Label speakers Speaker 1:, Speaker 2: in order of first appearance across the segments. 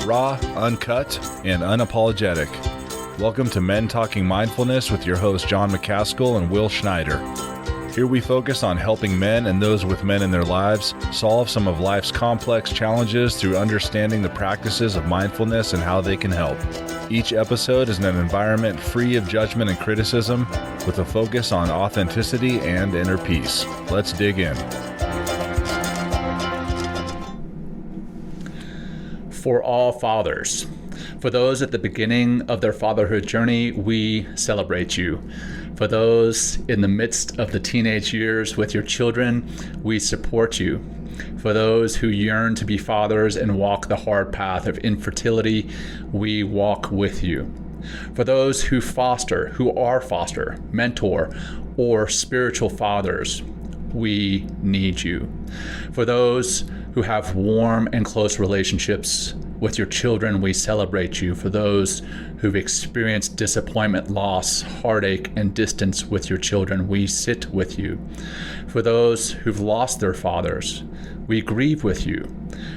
Speaker 1: raw, uncut, and unapologetic. Welcome to Men Talking Mindfulness with your hosts John McCaskill and Will Schneider. Here we focus on helping men and those with men in their lives solve some of life's complex challenges through understanding the practices of mindfulness and how they can help. Each episode is in an environment free of judgment and criticism, with a focus on authenticity and inner peace. Let's dig in.
Speaker 2: For all fathers. For those at the beginning of their fatherhood journey, we celebrate you. For those in the midst of the teenage years with your children, we support you. For those who yearn to be fathers and walk the hard path of infertility, we walk with you. For those who are foster, mentor, or spiritual fathers, we need you. For those who have warm and close relationships with your children, we celebrate you. For those who've experienced disappointment, loss, heartache, and distance with your children, we sit with you. For those who've lost their fathers, we grieve with you.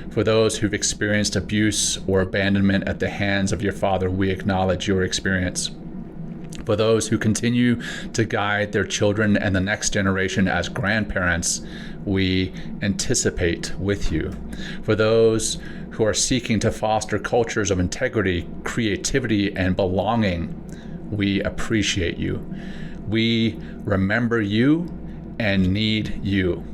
Speaker 2: For those who've experienced abuse or abandonment at the hands of your father, we acknowledge your experience. For those who continue to guide their children and the next generation as grandparents, we anticipate with you. For those who are seeking to foster cultures of integrity, creativity, and belonging, we appreciate you. We remember you and need you.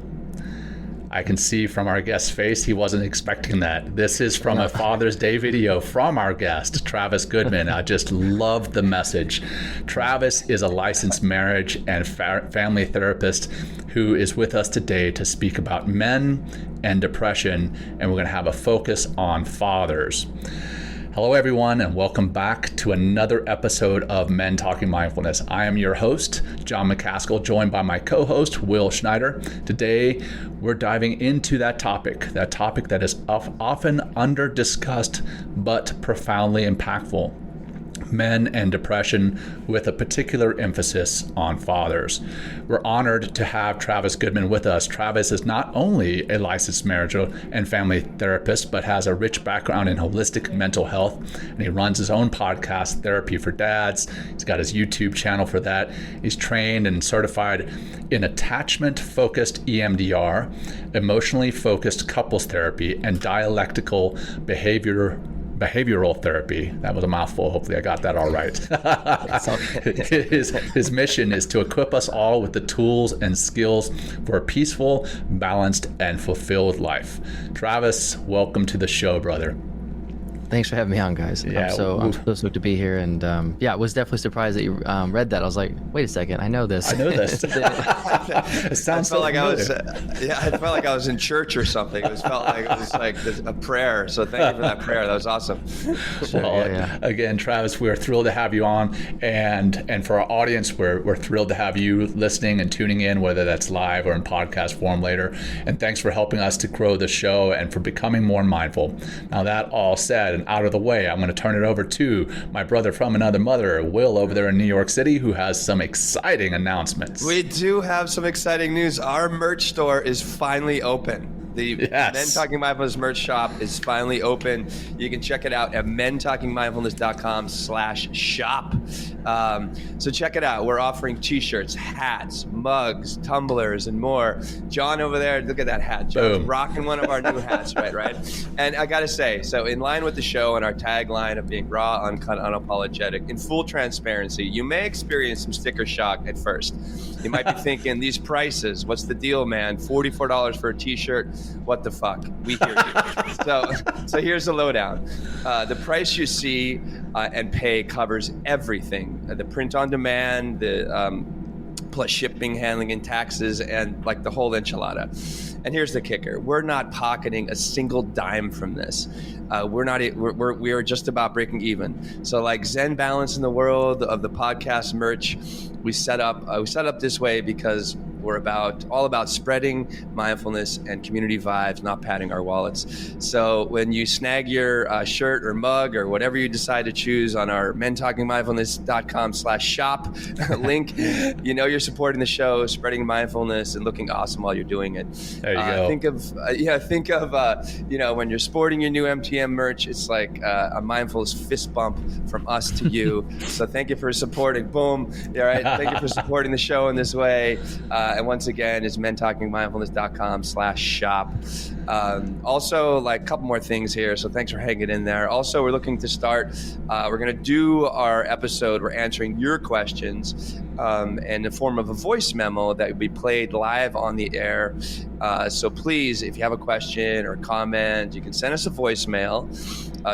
Speaker 2: I can see from our guest's face, he wasn't expecting that. This is from a Father's Day video from our guest, Travis Goodman. I just love the message. Travis is a licensed marriage and family therapist who is with us today to speak about men and depression, and we're going to have a focus on fathers. Hello, everyone, and welcome back to another episode of Men Talking Mindfulness. I am your host, John McCaskill, joined by my co-host, Will Schneider. Today, we're diving into that topic that is often under-discussed but profoundly impactful. Men and depression, with a particular emphasis on fathers. We're honored to have Travis Goodman with us. Travis is not only a licensed marriage and family therapist, but has a rich background in holistic mental health, and he runs his own podcast, Therapy for Dads. He's got his YouTube channel for that. He's trained and certified in Attachment-Focused-EMDR, emotionally focused couples therapy, and dialectical behavioral therapy. That was a mouthful. Hopefully I got that all right. His mission is to equip us all with the tools and skills for a peaceful, balanced, and fulfilled life. Travis, welcome to the show, brother.
Speaker 3: Thanks for having me on, guys.
Speaker 2: Yeah,
Speaker 3: I'm so stoked to be here. And I was definitely surprised that you read that. I was like, wait a second, I know this.
Speaker 2: I know this. It sounds so like
Speaker 4: I felt like I was in church or something. It felt like it was like a prayer. So thank you for that prayer. That was awesome.
Speaker 2: Again, Travis, we're thrilled to have you on, and for our audience, we're thrilled to have you listening and tuning in, whether that's live or in podcast form later. And thanks for helping us to grow the show and for becoming more mindful. Now, that all said, and out of the way, I'm going to turn it over to my brother from another mother, Will, over there in New York City, who has some exciting announcements.
Speaker 4: We do have some exciting news. Our merch store is finally open. The Men Talking Mindfulness merch shop is finally open. You can check it out at mentalkingmindfulness.com/shop. So check it out. We're offering t-shirts, hats, mugs, tumblers, and more. John over there, look at that hat. John's rocking one of our new hats, right? And I got to say, so in line with the show and our tagline of being raw, uncut, unapologetic, in full transparency, you may experience some sticker shock at first. You might be thinking, these prices, what's the deal, man? $44 for a t-shirt? What the fuck? We hear you. So here's the lowdown. The price you see and pay covers everything. The print on demand, the plus shipping, handling, and taxes, and like the whole enchilada. And here's the kicker. We're not pocketing a single dime from this. We are just about breaking even. So like Zen balance in the world of the podcast merch, we set up this way because We're all about spreading mindfulness and community vibes, not padding our wallets. So when you snag your shirt or mug or whatever you decide to choose on our mentalkingmindfulness.com/shop link, you're supporting the show, spreading mindfulness and looking awesome while you're doing it.
Speaker 2: There you go.
Speaker 4: Think of when you're sporting your new MTM merch, it's like a mindfulness fist bump from us to you. So thank you for supporting. Boom. All right. Thank you for supporting the show in this way. And once again, it's mentalkingmindfulness.com/shop. Also, like a couple more things here. So thanks for hanging in there. Also, we're looking to start, we're going to do our episode. We're answering your questions in the form of a voice memo that will be played live on the air. So please, if you have a question or comment, you can send us a voicemail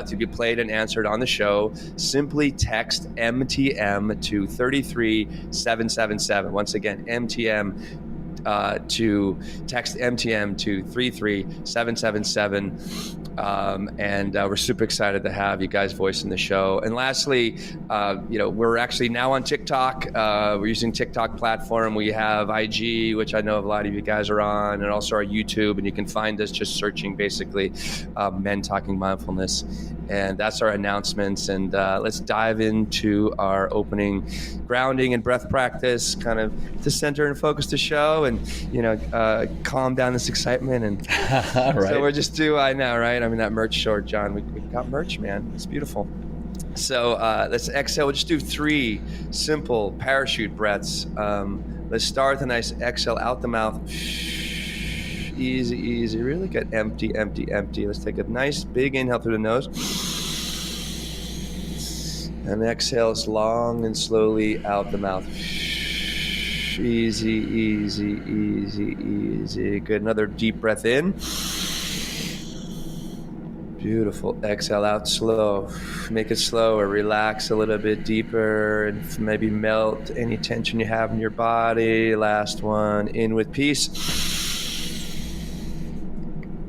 Speaker 4: to be played and answered on the show. Simply text MTM to 33777. Once again, MTM to text MTM to 33777. And we're super excited to have you guys voicing the show. And lastly, we're actually now on TikTok. We're using TikTok platform. We have IG, which I know a lot of you guys are on, and also our YouTube. And you can find us just searching basically Men Talking Mindfulness. And that's our announcements. And let's dive into our opening grounding and breath practice, kind of to center and focus the show and, calm down this excitement. And
Speaker 2: right.
Speaker 4: So we're just I know, right? I mean, that merch short, John, we got merch, man. It's beautiful. So let's exhale. We'll just do 3 simple parachute breaths. Let's start with a nice exhale out the mouth. Easy. Really good. Empty. Let's take a nice big inhale through the nose. And exhale long and slowly out the mouth. Easy. Good. Another deep breath in. Beautiful. Exhale out slow. Make it slower. Relax a little bit deeper and maybe melt any tension you have in your body. Last one. In with peace.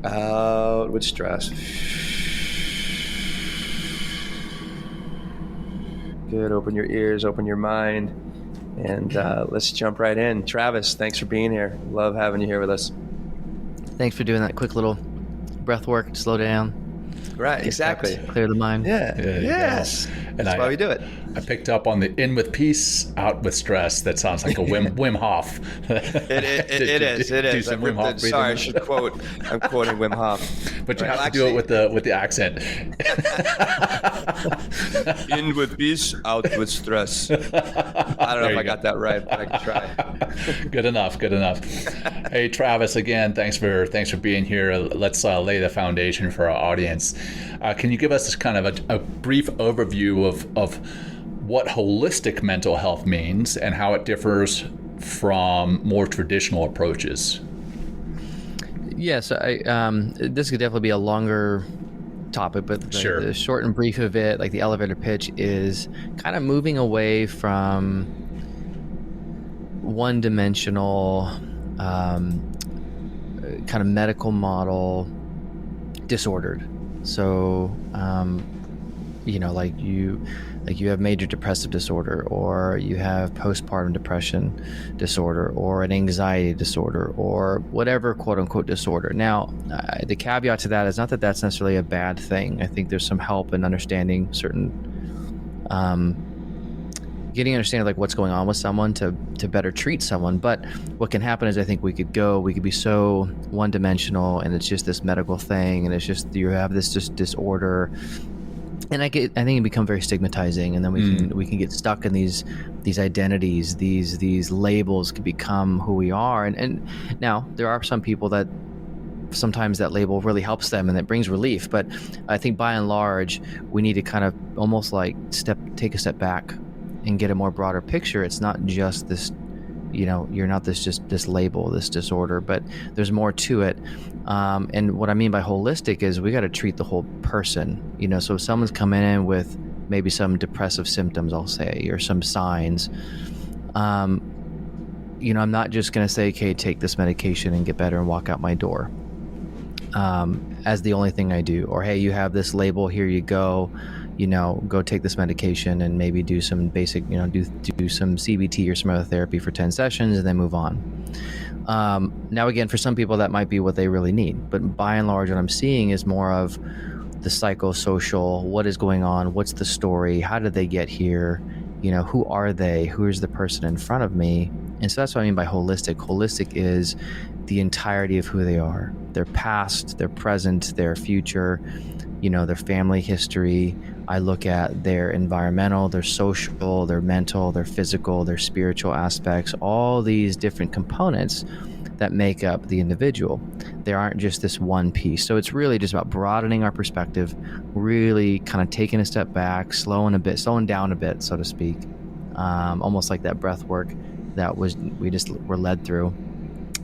Speaker 4: Out with stress. Good. Open your ears, open your mind, and let's jump right in. Travis, thanks for being here. Love having you here with us.
Speaker 3: Thanks for doing that quick little breath work to slow down.
Speaker 4: Right, exactly.
Speaker 3: Clear the mind.
Speaker 4: Yeah. Yes.
Speaker 2: And
Speaker 4: that's why we do it.
Speaker 2: I picked up on the in with peace, out with stress. That sounds like a Wim Hof.
Speaker 4: It is.
Speaker 2: Wim Hof
Speaker 4: sorry, I should quote. I'm quoting Wim Hof.
Speaker 2: But you have to do it with the accent.
Speaker 4: In with peace, out with stress. I don't know if I got that right, but I can try.
Speaker 2: Good enough. Hey, Travis, again, thanks for being here. Let's lay the foundation for our audience. Can you give us this kind of a brief overview of what holistic mental health means and how it differs from more traditional approaches?
Speaker 3: Yes, this could definitely be a longer topic, but the short and brief of it, like the elevator pitch, is kind of moving away from one-dimensional kind of medical model disordered. So, like you have major depressive disorder, or you have postpartum depression disorder, or an anxiety disorder, or whatever quote unquote disorder. Now, the caveat to that is not that that's necessarily a bad thing. I think there's some help in understanding certain, getting understanding like what's going on with someone to better treat someone. But what can happen is I think we could be so one-dimensional, and it's just this medical thing, and it's just you have this just disorder. And I think it become very stigmatizing, and then we can get stuck in these identities, these labels can become who we are. And now there are some people that sometimes that label really helps them and it brings relief. But I think by and large, we need to kind of almost like take a step back and get a more broader picture. It's not just this, you're not this label, this disorder, but there's more to it. And what I mean by holistic is we got to treat the whole person. So if someone's coming in with maybe some depressive symptoms, I'll say, or some signs, I'm not just going to say, okay, take this medication and get better and walk out my door, as the only thing I do. Or, hey, you have this label, here you go. go take this medication and maybe do some basic, do some CBT or some other therapy for 10 sessions and then move on. Now, again, for some people that might be what they really need, but by and large, what I'm seeing is more of the psychosocial, what is going on, what's the story, how did they get here, who are they, who is the person in front of me. And so that's what I mean by holistic. Holistic is the entirety of who they are, their past, their present, their future, their family history. I look at their environmental, their social, their mental, their physical, their spiritual aspects, all these different components that make up the individual. They aren't just this one piece. So it's really just about broadening our perspective, really kind of taking a step back, slowing down a bit, so to speak. Almost like that breath work that we just were led through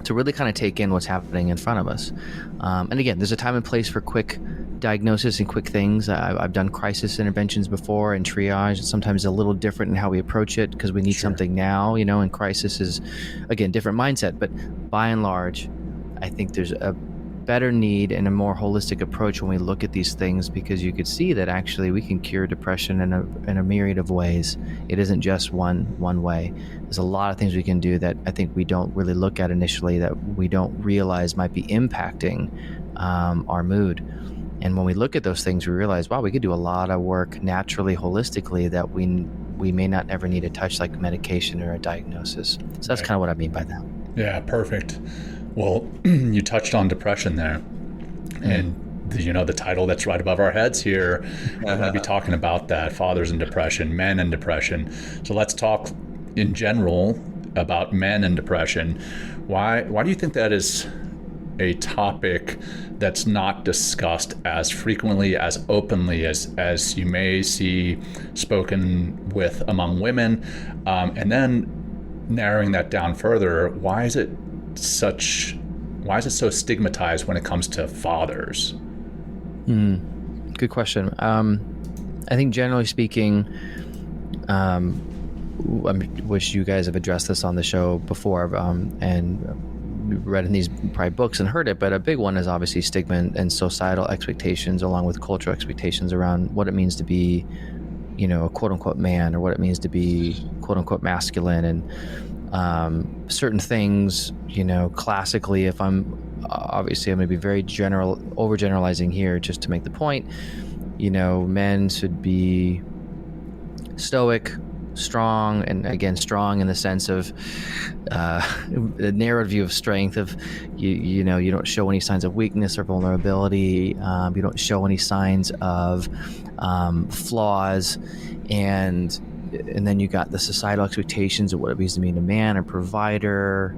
Speaker 3: to really kind of take in what's happening in front of us. And again, there's a time and place for quick diagnosis and quick things. I've done crisis interventions before and triage. Sometimes a little different in how we approach it because we need something now, and crisis is, again, different mindset. But by and large, I think there's a better need and a more holistic approach when we look at these things, because you could see that actually we can cure depression in a myriad of ways. It isn't just one way. There's a lot of things we can do that I think we don't really look at initially, that we don't realize might be impacting our mood. And when we look at those things, we realize, wow, we could do a lot of work naturally, holistically, that we may not ever need to touch, like medication or a diagnosis. So that's kind of what I mean by that.
Speaker 2: Yeah, perfect. Well, you touched on depression there. And the title that's right above our heads here, we're going to be talking about that, fathers and depression, men and depression. So let's talk in general about men and depression. Why do you think that is a topic that's not discussed as frequently, as openly as you may see spoken with among women? And then narrowing that down further, why is it so stigmatized when it comes to fathers?
Speaker 3: Good question. I think generally speaking, which you guys have addressed this on the show before, and read in these probably books and heard it, but a big one is obviously stigma and societal expectations, along with cultural expectations around what it means to be, a quote unquote man, or what it means to be quote unquote masculine. And certain things, classically, if I'm going to be very overgeneralizing here just to make the point, men should be stoic, strong, and again, strong in the sense of the narrowed view of strength of you don't show any signs of weakness or vulnerability. You don't show any signs of flaws, and then you got the societal expectations of what it means to be a man, a provider.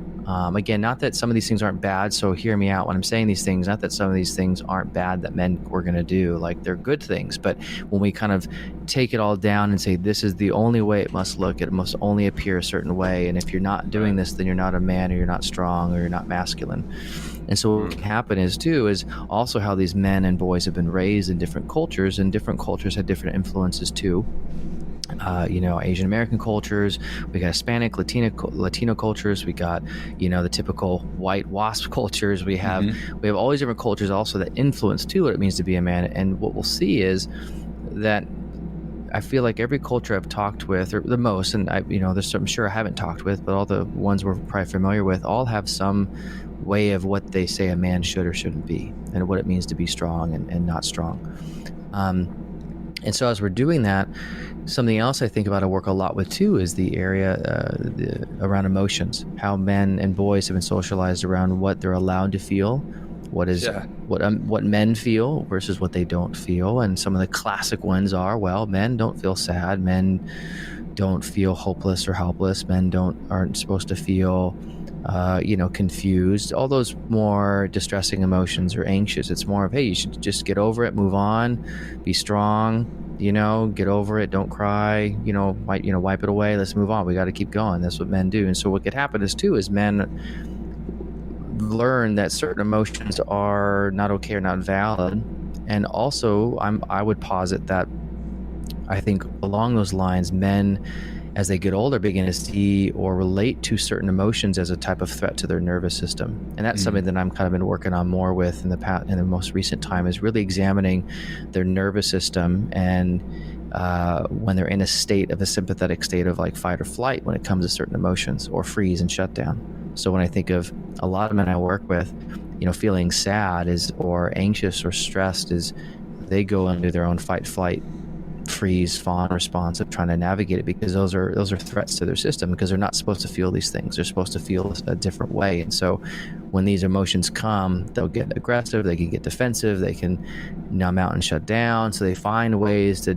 Speaker 3: Again, not that some of these things aren't bad, so hear me out when I'm saying these things, not that some of these things aren't bad that men were going to do, like they're good things, but when we kind of take it all down and say this is the only way it must look, it must only appear a certain way, and if you're not doing this, then you're not a man, or you're not strong, or you're not masculine. And so what can happen is also how these men and boys have been raised in different cultures, and different cultures have different influences too. Asian American cultures, we got Hispanic, Latino cultures, we got, the typical white WASP cultures. We have all these different cultures also that influence too what it means to be a man. And what we'll see is that I feel like every culture I've talked with, or the most, and there's some I'm sure I haven't talked with, but all the ones we're probably familiar with all have some way of what they say a man should or shouldn't be, and what it means to be strong and not strong. And so as we're doing that, something else I think about, I work a lot with too, is the area around emotions, how men and boys have been socialized around what they're allowed to feel, what men feel versus what they don't feel. And some of the classic ones are, well, men don't feel sad, men don't feel hopeless or helpless, men aren't supposed to feel confused, all those more distressing emotions or anxious. It's more of, hey, you should just get over it, move on, be strong, get over it, don't cry, wipe it away, let's move on, we got to keep going. That's what men do. And so what could happen is men learn that certain emotions are not okay or not valid. And also I would posit that I think along those lines, men as they get older, begin to see or relate to certain emotions as a type of threat to their nervous system. And that's something that I'm kind of been working on more with in the most recent time, is really examining their nervous system, and when they're in a sympathetic state of like fight or flight when it comes to certain emotions, or freeze and shut down. So when I think of a lot of men I work with, feeling sad or anxious or stressed, is they go into their own fight, flight, freeze, fawn response of trying to navigate it, because those are threats to their system, because they're not supposed to feel these things. They're supposed to feel a different way. And so when these emotions come, they'll get aggressive, they can get defensive, they can numb out and shut down. So they find ways to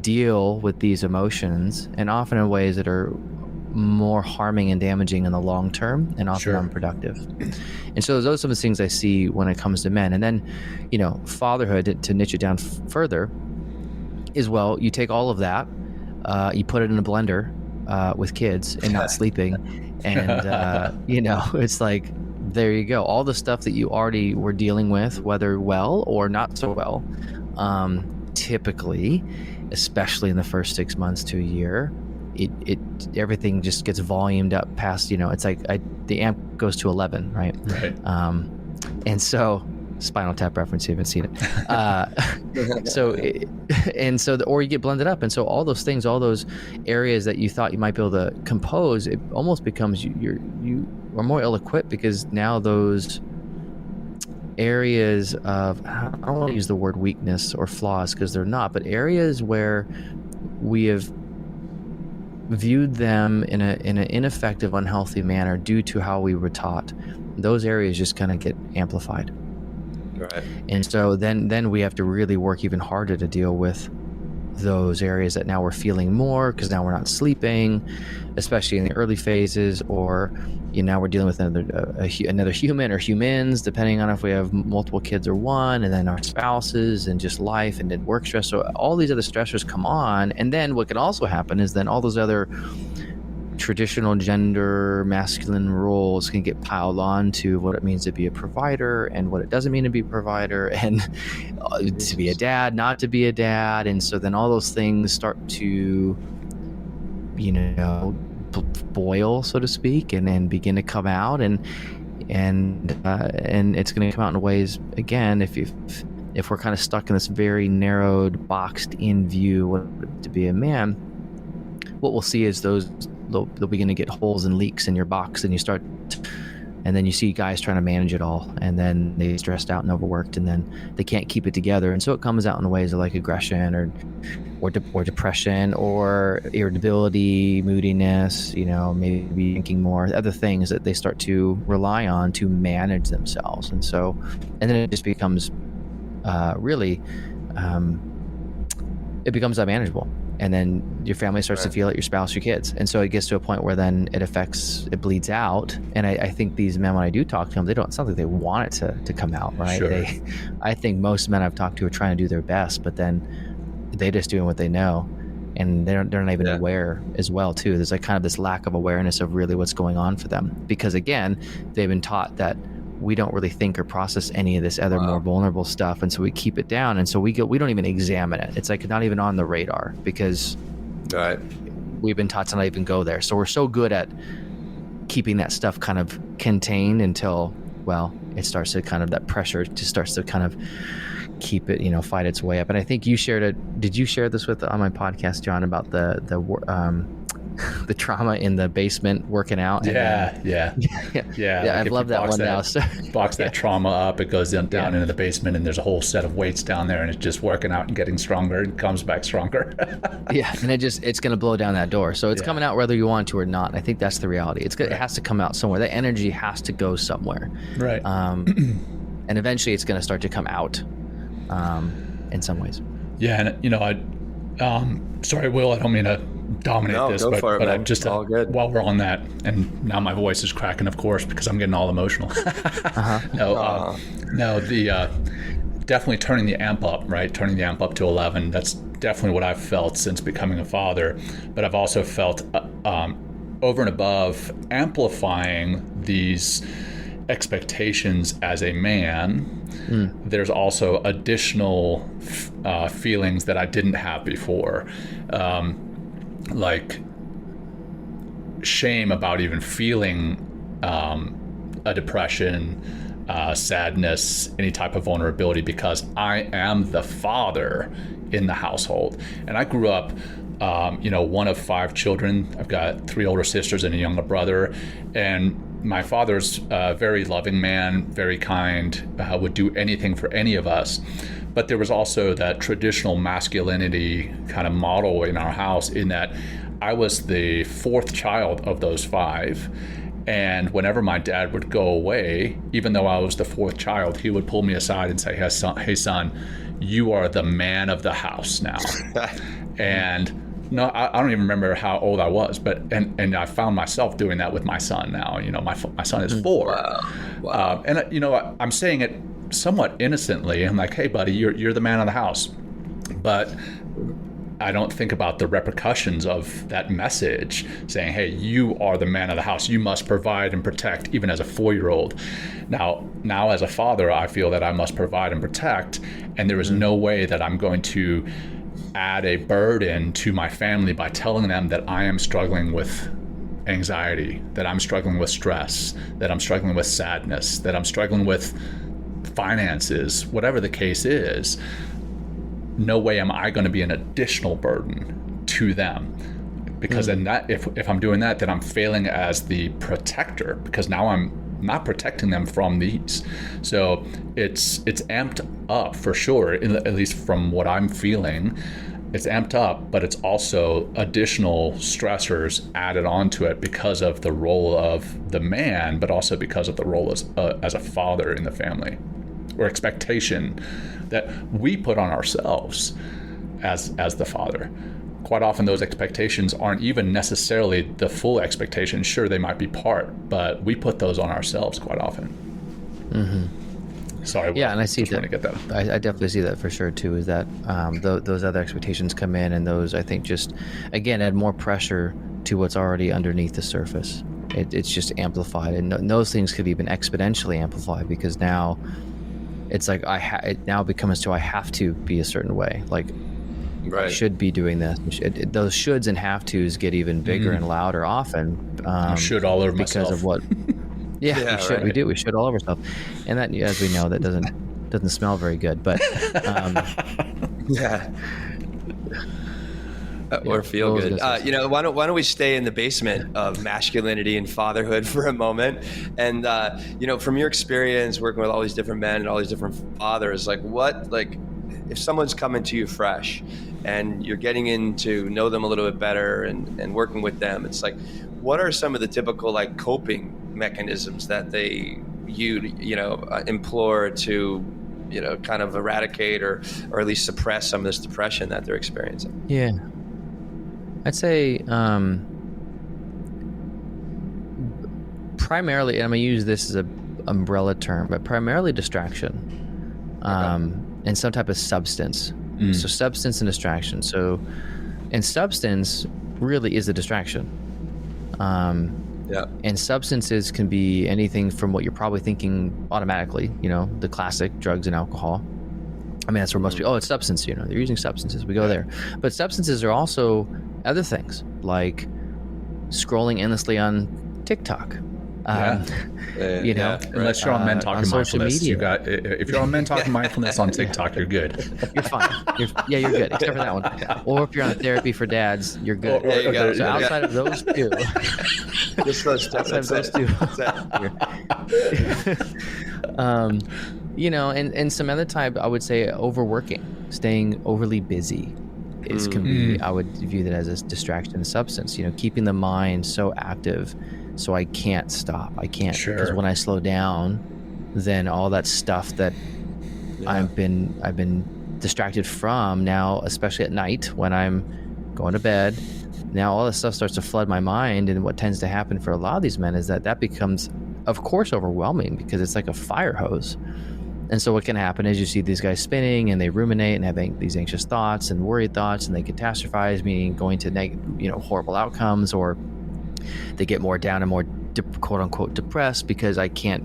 Speaker 3: deal with these emotions, and often in ways that are more harming and damaging in the long term, and often unproductive. And so those are some of the things I see when it comes to men. And then, fatherhood, to niche it down further, is, well, you take all of that, you put it in a blender with kids and not sleeping, and it's like, there you go. All the stuff that you already were dealing with, whether well or not so well, typically, especially in the first 6 months to a year, it everything just gets volumed up past, it's like the amp goes to 11, right? Right. And so, Spinal Tap reference, you haven't seen it. Or you get blended up. And so all those things, all those areas that you thought you might be able to compose, it almost becomes you are more ill-equipped, because now those areas of, I don't want to use the word weakness or flaws, because they're not, but areas where we have viewed them in an ineffective, unhealthy manner due to how we were taught, those areas just kind of get amplified. Right. And so then we have to really work even harder to deal with those areas that now we're feeling more, because now we're not sleeping, especially in the early phases, or now we're dealing with another human or humans, depending on if we have multiple kids or one, and then our spouses, and just life, and then work stress. So all these other stressors come on, and then what can also happen is then all those other traditional gender masculine roles can get piled on to what it means to be a provider, and what it doesn't mean to be a provider, and to be a dad, not to be a dad. And so then all those things start to boil, so to speak, and then begin to come out, and it's going to come out in ways, again, if we're kind of stuck in this very narrowed, boxed in view what to be a man, what we'll see is they'll begin to get holes and leaks in your box, and then you see guys trying to manage it all, and then they get stressed out and overworked, and then they can't keep it together. And so it comes out in ways of like aggression or depression, or irritability, moodiness, maybe thinking more, other things that they start to rely on to manage themselves. And then it just becomes really it becomes unmanageable. And then your family starts to feel it, your spouse, your kids. And so it gets to a point where then it bleeds out. And I think these men, when I do talk to them, it's not like they want it to come out, right? Sure. I think most men I've talked to are trying to do their best, but then they're just doing what they know. And they're not even aware as well, too. There's like kind of this lack of awareness of really what's going on for them. Because again, they've been taught that we don't really think or process any of this other more vulnerable stuff, and so we keep it down, and so we don't even examine it. It's like not even on the radar, because we've been taught to not even go there. So we're so good at keeping that stuff kind of contained until, it starts to kind of, that pressure just starts to kind of keep it, fight its way up. And I think you did you share this on my podcast, John, about the trauma in the basement working out?
Speaker 2: Yeah.
Speaker 3: I love that one now. So,
Speaker 2: box that trauma up, it goes down into the basement, and there's a whole set of weights down there, and it's just working out and getting stronger, and comes back stronger.
Speaker 3: And it's going to blow down that door. So it's coming out whether you want to or not. I think that's the reality. It has to come out somewhere. That energy has to go somewhere. Right. And eventually it's going to start to come out in some ways.
Speaker 2: Yeah, and sorry, Will, I don't mean to dominate this, but I'm just all good. While we're on that, and now my voice is cracking, of course, because I'm getting all emotional. Definitely turning the amp up, right? Turning the amp up to 11. That's definitely what I've felt since becoming a father. But I've also felt over and above amplifying these expectations as a man. There's also additional feelings that I didn't have before. like shame about even feeling a depression, sadness, any type of vulnerability, because I am the father in the household. And I grew up, one of 5 children. I've got 3 older sisters and a younger brother. And my father's a very loving man, very kind, would do anything for any of us. But there was also that traditional masculinity kind of model in our house, in that I was the 4th child of those 5. And whenever my dad would go away, even though I was the 4th child, he would pull me aside and say, hey son, you are the man of the house now. And no, I don't even remember how old I was, but and I found myself doing that with my son now. My son is 4.
Speaker 4: Wow.
Speaker 2: And I'm saying it somewhat innocently. I'm like, hey buddy, you're the man of the house. But I don't think about the repercussions of that message saying, hey, you are the man of the house. You must provide and protect, even as a 4-year-old. Now as a father, I feel that I must provide and protect, and there is no way that I'm going to add a burden to my family by telling them that I am struggling with anxiety, that I'm struggling with stress, that I'm struggling with sadness, that I'm struggling with finances, whatever the case is. No way am I going to be an additional burden to them, because then that if I'm doing that, then I'm failing as the protector, because now I'm not protecting them from these. So it's amped up for sure, at least from what I'm feeling. It's amped up, but it's also additional stressors added onto it because of the role of the man, but also because of the role as a father in the family, or expectation that we put on ourselves as the father. Quite often those expectations aren't even necessarily the full expectation. Sure, they might be part, but we put those on ourselves quite often. Mm-hmm. Sorry.
Speaker 3: Yeah, and I see that.
Speaker 2: To get that.
Speaker 3: I definitely see that for sure too. Is that those other expectations come in, and those, I think, just again add more pressure to what's already underneath the surface. It's just amplified, and those things could even exponentially amplified, because now it's like it now becomes I have to be a certain way. Like,
Speaker 4: right.
Speaker 3: I should be doing this. Those shoulds and have tos get even bigger and louder often.
Speaker 2: Should all over
Speaker 3: because
Speaker 2: myself.
Speaker 3: Of what? Yeah, we should. Right. We do. We should all over ourselves, and that, as we know, that doesn't smell very good. But
Speaker 4: yeah. Or feel good. Why don't we stay in the basement of masculinity and fatherhood for a moment? And from your experience working with all these different men and all these different fathers, if someone's coming to you fresh and you're getting in to know them a little bit better and working with them, it's like, what are some of the typical coping mechanisms that they implore to kind of eradicate or at least suppress some of this depression that they're experiencing?
Speaker 3: Yeah. I'd say primarily, and I'm going to use this as an umbrella term, but primarily distraction and some type of substance. So substance and distraction. So, and substance really is a distraction. And substances can be anything from what you're probably thinking automatically, the classic drugs and alcohol. I mean, that's where most people, it's substance, they're using substances. We go there. But substances are also other things, like scrolling endlessly on TikTok.
Speaker 2: Unless you're on Men Talking Mindfulness. If you're on Men Talking Mindfulness on TikTok, you're good.
Speaker 3: You're fine. You're good, except for that one. Or if you're on Therapy for Dads, you're good.
Speaker 4: There you go.
Speaker 3: So outside of those two,
Speaker 4: just those two.
Speaker 3: And some other type, I would say overworking, staying overly busy can be, I would view that as a distraction and substance, keeping the mind so active so I can't stop. I can't, because when I slow down, then all that stuff that I've been distracted from now, especially at night when I'm going to bed, now all this stuff starts to flood my mind. And what tends to happen for a lot of these men is that becomes, of course, overwhelming, because it's like a fire hose. And so what can happen is you see these guys spinning and they ruminate and having these anxious thoughts and worried thoughts, and they catastrophize, meaning going to horrible outcomes, or they get more down and more quote unquote depressed because I can't,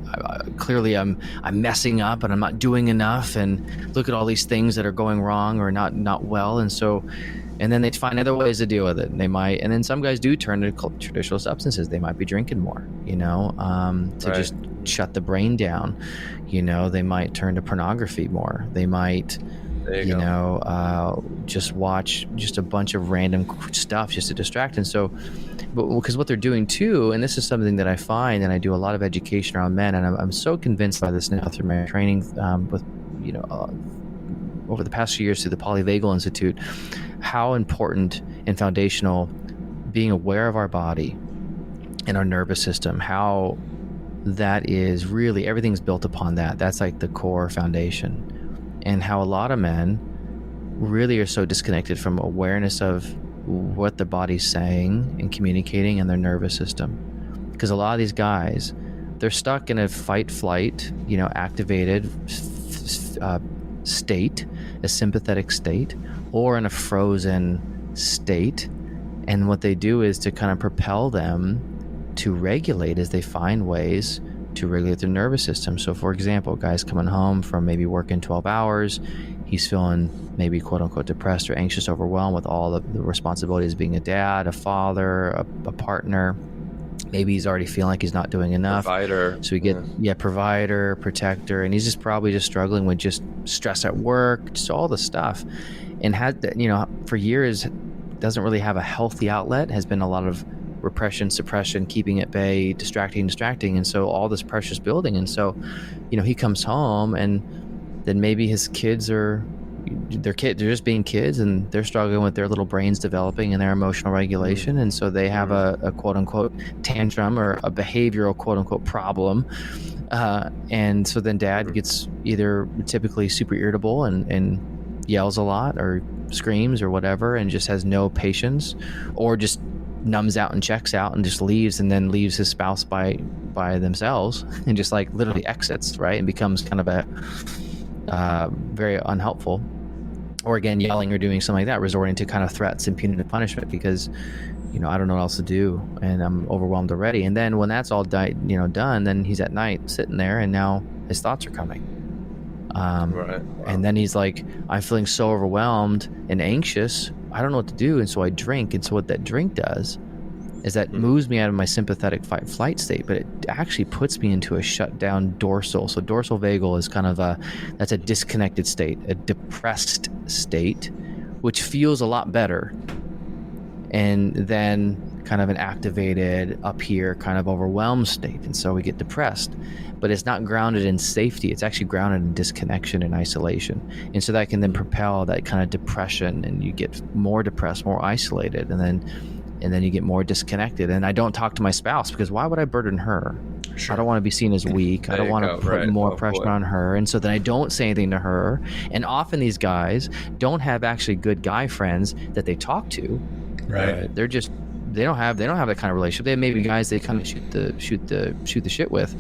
Speaker 3: clearly I'm messing up and I'm not doing enough, and look at all these things that are going wrong or not well. And so And then they find other ways to deal with it. And then some guys do turn to traditional substances. They might be drinking more, to just shut the brain down. They might turn to pornography more. They might, just watch just a bunch of random stuff just to distract. And so, because what they're doing too, and this is something that I find, and I do a lot of education around men, and I'm so convinced by this now through my training with, over the past few years through the Polyvagal Institute, how important and foundational being aware of our body and our nervous system, how that is really, everything's built upon that. That's like the core foundation. And how a lot of men really are so disconnected from awareness of what the body's saying and communicating in their nervous system. Because a lot of these guys, they're stuck in a fight, flight, activated state, a sympathetic state, or in a frozen state. And what they do is to kind of propel them to regulate as they find ways to regulate their nervous system. So for example, guys coming home from maybe working 12 hours, he's feeling maybe quote unquote depressed or anxious, overwhelmed with all the responsibilities of being a dad, a father, a partner. Maybe he's already feeling like he's not doing enough.
Speaker 4: Provider.
Speaker 3: So we get provider, protector, and he's just probably struggling with just stress at work, just all the stuff. And for years doesn't really have a healthy outlet, has been a lot of repression, suppression, keeping at bay, distracting. And so all this pressure's building. And so, he comes home and then maybe his kids they're just being kids and they're struggling with their little brains developing and their emotional regulation. And so they have a quote unquote tantrum or a behavioral quote unquote problem. And so then dad gets either typically super irritable and yells a lot or screams or whatever and just has no patience, or just numbs out and checks out and just leaves, and then leaves his spouse by themselves and just like literally exits, right? And becomes kind of a very unhelpful, or again, yelling or doing something like that, resorting to kind of threats and punitive punishment because, I don't know what else to do and I'm overwhelmed already. And then when that's all done, then he's at night sitting there and now his thoughts are coming. And then he's like, I'm feeling so overwhelmed and anxious. I don't know what to do. And so I drink. And so what that drink does is that moves me out of my sympathetic fight flight state, but it actually puts me into a shut down dorsal. So dorsal vagal is kind of that's a disconnected state, a depressed state, which feels a lot better. And then kind of an activated up here kind of overwhelmed state. And so we get depressed, but it's not grounded in safety. It's actually grounded in disconnection and isolation. And so that can then propel that kind of depression, and you get more depressed, more isolated, and then you get more disconnected. And I don't talk to my spouse because why would I burden her? Sure. I don't want to be seen as weak. I don't want to put more pressure on her. And so then I don't say anything to her. And often these guys don't have actually good guy friends that they talk to.
Speaker 2: Right.
Speaker 3: They're just, they don't have that kind of relationship. They have maybe guys they kind of shoot the shit with.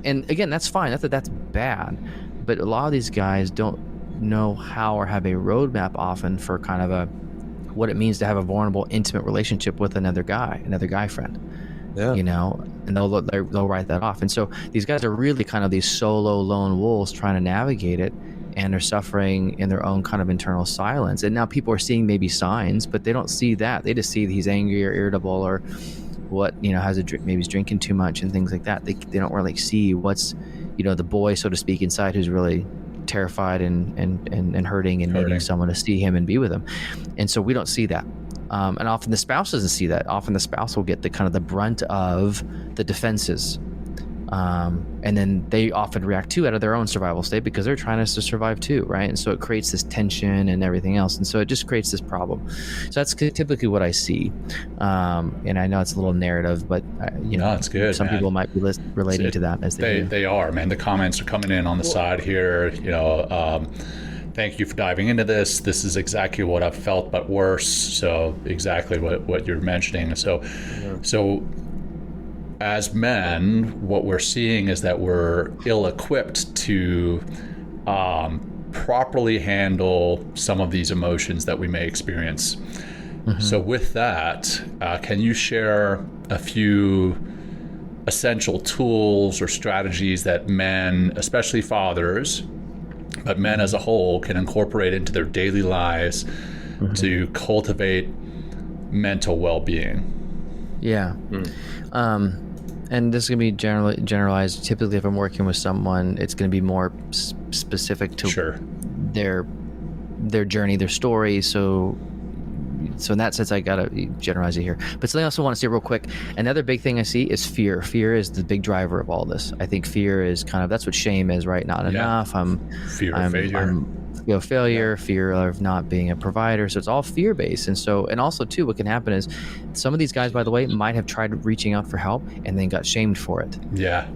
Speaker 3: And again, that's fine. Not that that's bad, but a lot of these guys don't know how or have a roadmap often for kind of what it means to have a vulnerable, intimate relationship with another guy friend. Yeah. And they'll write that off. And so these guys are really kind of these solo lone wolves trying to navigate it, and they're suffering in their own kind of internal silence. And now people are seeing maybe signs, but they don't see that. They just see that he's angry or irritable or has a drink, maybe he's drinking too much and things like that. They don't really see what's, the boy, so to speak, inside who's really terrified and hurting and needing someone to see him and be with him. And so we don't see that. And often the spouse doesn't see that. Often the spouse will get the kind of the brunt of the defenses. And then they often react too out of their own survival state because they're trying to survive too, right? And so it creates this tension and everything else. And so it just creates this problem. So that's typically what I see. And I know it's a little narrative, but
Speaker 2: no, it's good.
Speaker 3: Some people might be relating to that as
Speaker 2: they are, man. The comments are coming in on the side here. Thank you for diving into this. This is exactly what I've felt, but worse. So exactly what you're mentioning. So as men, what we're seeing is that we're ill-equipped to properly handle some of these emotions that we may experience. Mm-hmm. So with that, can you share a few essential tools or strategies that men, especially fathers, but men as a whole, can incorporate into their daily lives to cultivate mental well-being.
Speaker 3: Yeah. And this is going to be generalized. Typically, if I'm working with someone, it's going to be more specific to their journey, their story. So in that sense, I got to generalize it here. But something else I want to say real quick. Another big thing I see is fear. Fear is the big driver of all this. I think fear is that's what shame is, right? Not enough.
Speaker 2: Fear of failure.
Speaker 3: Fear of not being a provider. So it's all fear-based. And also, too, what can happen is some of these guys, by the way, might have tried reaching out for help and then got shamed for it.
Speaker 2: Yeah.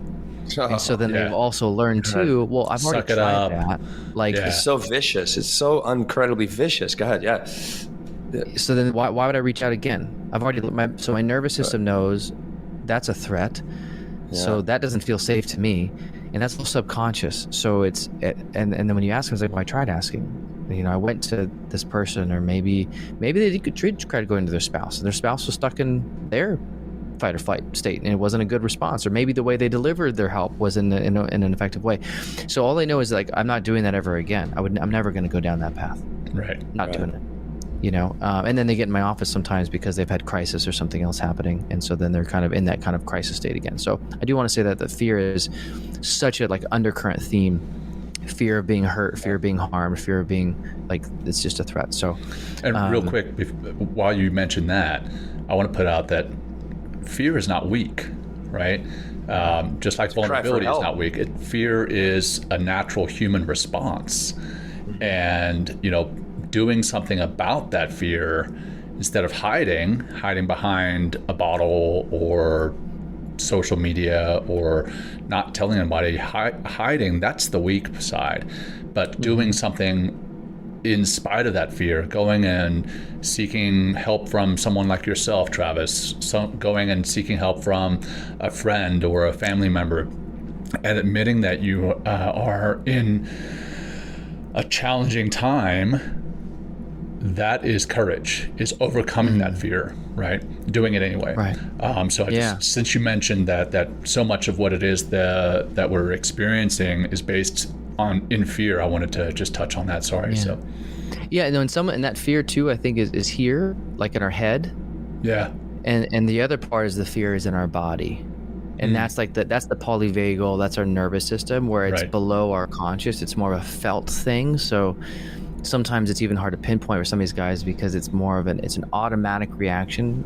Speaker 3: And so then they've also learned, too, well, I've already tried that.
Speaker 4: It's so vicious. It's so incredibly vicious. Go ahead. Yeah.
Speaker 3: So then why would I reach out again? I've already, my nervous system knows that's a threat. Yeah. So that doesn't feel safe to me. And that's all subconscious. So and then when you ask, I was like, well, I tried asking. I went to this person, or maybe they could try to go into their spouse, and their spouse was stuck in their fight or flight state, and it wasn't a good response, or maybe the way they delivered their help was in an effective way. So all they know is I'm not doing that ever again. I'm never going to go down that path.
Speaker 2: Right.
Speaker 3: Not doing it. And then they get in my office sometimes because they've had crisis or something else happening, and so then they're kind of in that kind of crisis state again. So I do want to say that the fear is such a undercurrent theme: fear of being hurt, fear of being harmed, fear of being it's just a threat. So,
Speaker 2: and real quick, while you mention that, I want to put out that fear is not weak, right? Just like vulnerability is not weak. Fear is a natural human response, and doing something about that fear instead of hiding behind a bottle or social media or not telling anybody, hiding, that's the weak side. But doing something in spite of that fear, going and seeking help from someone like yourself, Travis, going and seeking help from a friend or a family member, and admitting that you are in a challenging time, that is courage, is overcoming that fear, right? Doing it anyway.
Speaker 3: Right.
Speaker 2: So since you mentioned that so much of what it is that we're experiencing is based in fear, I wanted to just touch on that. Sorry.
Speaker 3: Yeah.
Speaker 2: So.
Speaker 3: Yeah, and that fear too, I think is here, in our head.
Speaker 2: Yeah.
Speaker 3: And the other part is the fear is in our body. And that's that's the polyvagal, that's our nervous system, where it's below our conscious. It's more of a felt thing. So sometimes it's even hard to pinpoint for some of these guys because it's more of an automatic reaction,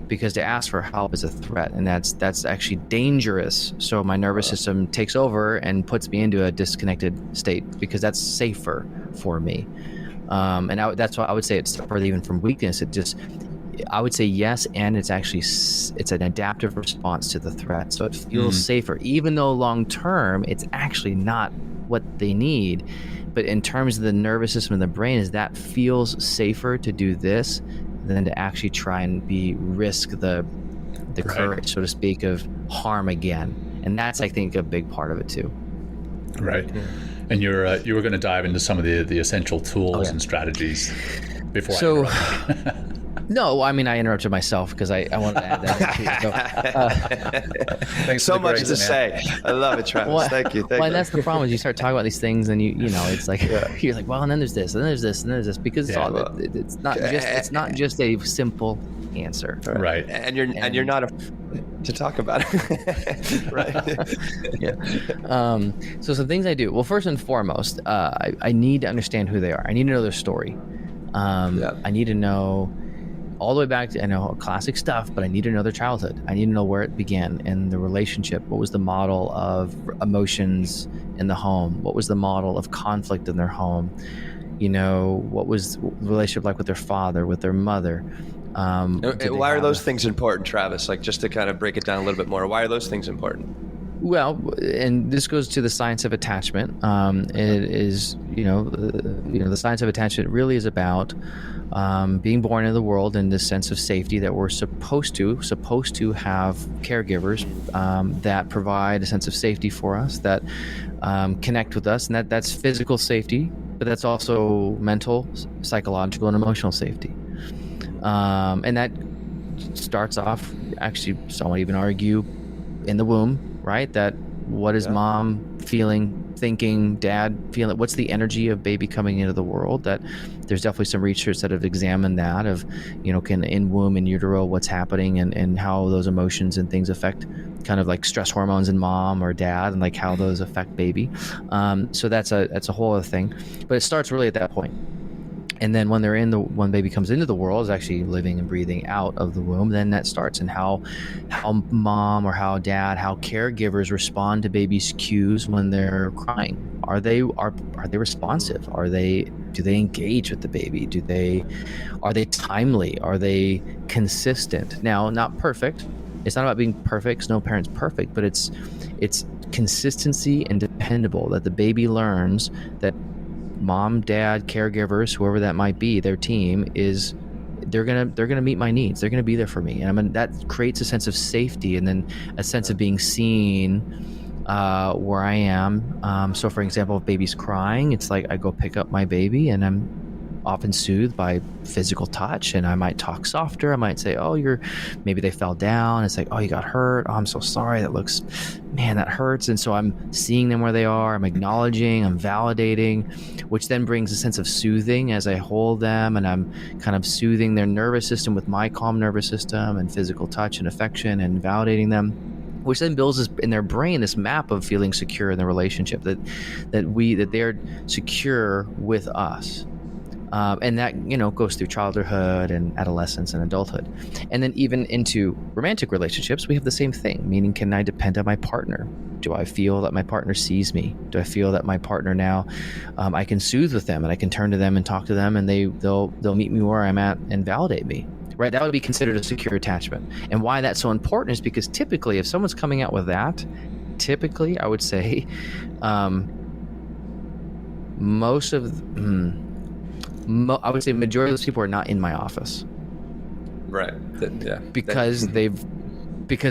Speaker 3: because to ask for help is a threat, and that's actually dangerous. So my nervous system takes over and puts me into a disconnected state because that's safer for me. That's why I would say it's further even from weakness. I would say yes, and it's an adaptive response to the threat. So it feels safer, even though long term it's actually not what they need. But in terms of the nervous system and the brain, is that feels safer to do this than to actually try and risk the courage, so to speak, of harm again. And that's, I think, a big part of it too.
Speaker 2: Right. And you were going to dive into some of the essential tools and strategies before I interrupt.
Speaker 3: No, I mean, I interrupted myself because I wanted to add that in too.
Speaker 4: Thanks so much to say. I love it, Travis. Thank you.
Speaker 3: And that's the problem is you start talking about these things and it's like you're like, well, and then there's this, and then there's this, and then there's this, because it's not just a simple answer.
Speaker 2: Right.
Speaker 4: And you're not to talk about it. Right.
Speaker 3: Yeah. So some things I do. Well, first and foremost, I need to understand who they are. I need to know their story. I need to know all the way back to, I know classic stuff, but I need to know their childhood. I need to know where it began and the relationship. What was the model of emotions in the home? What was the model of conflict in their home? What was the relationship like with their father, with their mother?
Speaker 4: Why are those things important, Travis? Just to kind of break it down a little bit more, why are those things important?
Speaker 3: Well, and this goes to the science of attachment. It is, the science of attachment really is about being born into the world in this sense of safety, that we're supposed to have caregivers that provide a sense of safety for us, that connect with us, and that's physical safety, but that's also mental, psychological, and emotional safety. And that starts off, actually, some would even argue, in the womb, right? That What is mom feeling, thinking, dad feeling? What's the energy of baby coming into the world? That there's definitely some research that have examined that of, can in womb and utero, what's happening and how those emotions and things affect kind of like stress hormones in mom or dad and like how those affect baby. So that's a whole other thing, but it starts really at that point. And then when baby comes into the world, is actually living and breathing out of the womb, then that starts. And how mom or how dad, how caregivers respond to baby's cues when they're crying. Are they responsive? Do they engage with the baby? Are they timely? Are they consistent? Now, not perfect. It's not about being perfect, 'cause no parent's perfect, but it's consistency and dependable, that the baby learns that mom, dad, caregivers, whoever that might be, their team they're gonna meet my needs. They're gonna be there for me, and that creates a sense of safety and then a sense of being seen where I am. So, for example, if baby's crying, it's like I go pick up my baby, and I'm often soothed by physical touch, and I might talk softer. I might say, maybe they fell down. It's like, oh, you got hurt. Oh, I'm so sorry. That hurts. And so I'm seeing them where they are. I'm acknowledging, I'm validating, which then brings a sense of soothing as I hold them, and I'm kind of soothing their nervous system with my calm nervous system and physical touch and affection and validating them, which then builds in their brain this map of feeling secure in the relationship, that they're secure with us. And that, goes through childhood and adolescence and adulthood. And then even into romantic relationships, we have the same thing, meaning, can I depend on my partner? Do I feel that my partner sees me? Do I feel that my partner now, I can soothe with them and I can turn to them and talk to them, and they'll meet me where I'm at and validate me? Right? That would be considered a secure attachment. And why that's so important is because typically, if someone's coming out with that, I would say I would say majority of those people are not in my office.
Speaker 4: Right.
Speaker 3: Because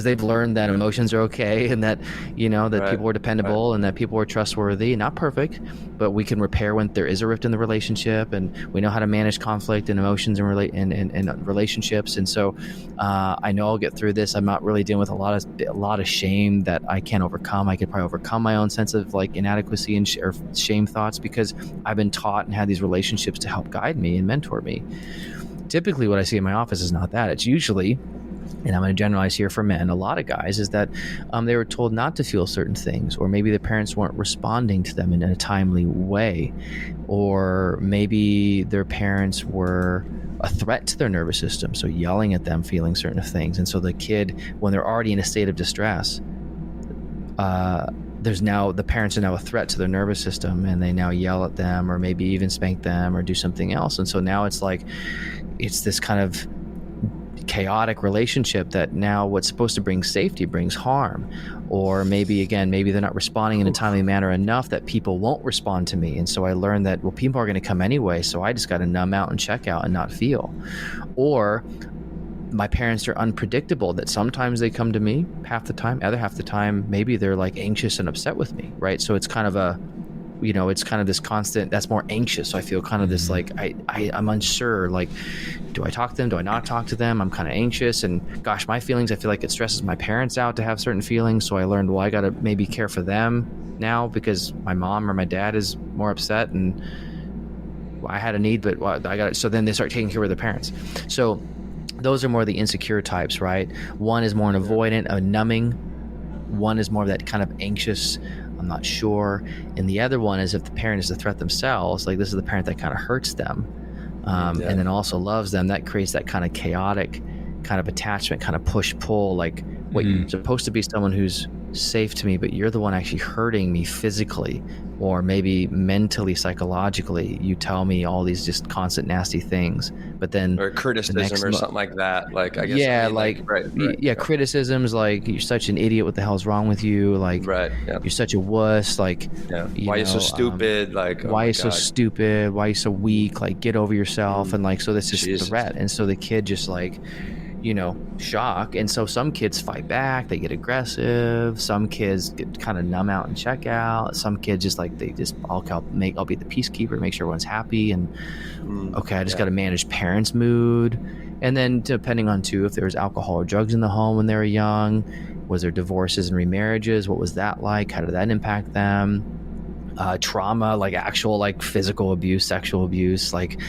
Speaker 3: they've learned that emotions are okay, and that
Speaker 4: Right.
Speaker 3: people are dependable, and that people are trustworthy. Not perfect, but we can repair when there is a rift in the relationship, and we know how to manage conflict and emotions and relationships. And so I know I'll get through this. I'm not really dealing with a lot of shame that I can't overcome. I could probably overcome my own sense of like inadequacy and or shame thoughts, because I've been taught and had these relationships to help guide me and mentor me. Typically, what I see in my office is not that. It's usually, and I'm going to generalize here for men, a lot of guys, is that they were told not to feel certain things, or maybe the parents weren't responding to them in a timely way, or maybe their parents were a threat to their nervous system, so yelling at them, feeling certain things. And so the kid, when they're already in a state of distress, the parents are now a threat to their nervous system, and they now yell at them, or maybe even spank them, or do something else. And so now it's this kind of chaotic relationship that now what's supposed to bring safety brings harm. Or maybe they're not responding in a timely manner enough that people won't respond to me. And so I learned that, people are going to come anyway, so I just got to numb out and check out and not feel. Or my parents are unpredictable, that sometimes they come to me half the time, other half the time maybe they're like anxious and upset with me, right? So it's kind of it's kind of this constant, that's more anxious. So I feel kind of this like, I'm unsure, like, do I talk to them? Do I not talk to them? I'm kind of anxious, and gosh, my feelings, I feel like it stresses my parents out to have certain feelings. So I learned, I got to maybe care for them now, because my mom or my dad is more upset, and I had a need, but I got it. So then they start taking care of their parents. So those are more the insecure types, right? One is more an avoidant, a numbing. One is more of that kind of anxious, I'm not sure. And the other one is if the parent is the threat themselves, like this is the parent that kind of hurts them, and then also loves them. That creates that kind of chaotic kind of attachment, kind of push-pull, like you're supposed to be someone who's safe to me, but you're the one actually hurting me physically, or maybe mentally, psychologically. You tell me all these just constant nasty things, but then
Speaker 4: or criticism or something like that. Like, I guess,
Speaker 3: criticisms like, you're such an idiot. What the hell's wrong with you? Like, you're such a wuss. Like,
Speaker 4: why are you so stupid? Like,
Speaker 3: why are you so stupid? Why are you so weak? Like, get over yourself. And like, so that's just a threat. And so the kid just like, shock. And so some kids fight back, they get aggressive. Some kids get kind of numb out and check out. Some kids just like, I'll be the peacekeeper, make sure everyone's happy. And I just got to manage parents' mood. And then depending on too, if there was alcohol or drugs in the home when they were young, Was there divorces and remarriages? What was that like? How did that impact them? Trauma, like actual like physical abuse, sexual abuse, like,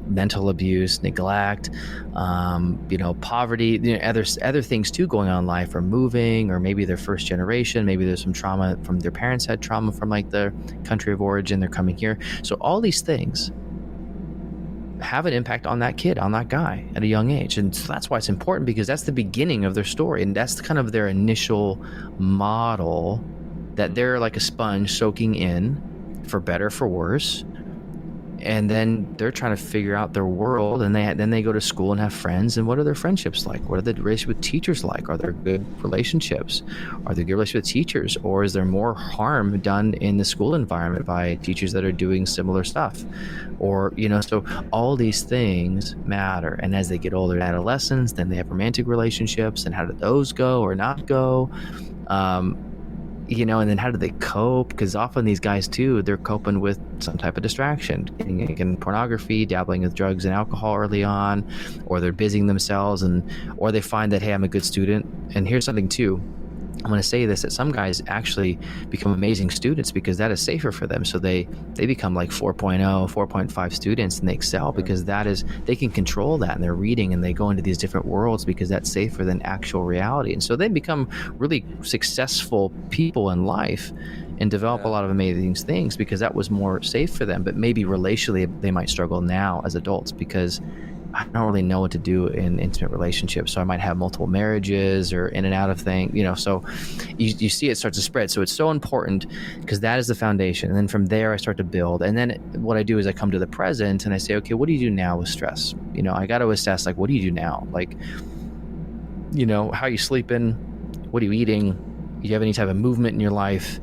Speaker 3: mental abuse, neglect, poverty, other things too going on in life, or moving, or maybe they're first generation, maybe there's some trauma from their parents had trauma from like the country of origin, they're coming here. So all these things have an impact on that kid, on that guy at a young age. And so that's why it's important, because that's the beginning of their story. And that's kind of their initial model, that they're like a sponge soaking in, for better, for worse. And then they're trying to figure out their world, and then they go to school and have friends. And what are their friendships like? What are the relationships with teachers like? Are there good relationships? Are there good relationships with teachers? Or is there more harm done in the school environment by teachers that are doing similar stuff? Or, so all these things matter. And as they get older, adolescents, then they have romantic relationships, and how did those go or not go? And then how do they cope? Because often these guys too, they're coping with some type of distraction, getting pornography, dabbling with drugs and alcohol early on, or they're busying themselves, or they find that, hey, I'm a good student. And here's something too, I'm going to say this, that some guys actually become amazing students because that is safer for them. So they become like 4.0, 4.5 students, and they excel because they can control that, and they're reading and they go into these different worlds because that's safer than actual reality. And so they become really successful people in life and develop a lot of amazing things because that was more safe for them. But maybe relationally they might struggle now as adults because I don't really know what to do in intimate relationships. So I might have multiple marriages or in and out of things, so you see it starts to spread. So it's so important because that is the foundation. And then from there I start to build. And then what I do is I come to the present and I say, okay, what do you do now with stress? I got to assess, like, what do you do now? Like, how are you sleeping? What are you eating? Do you have any type of movement in your life?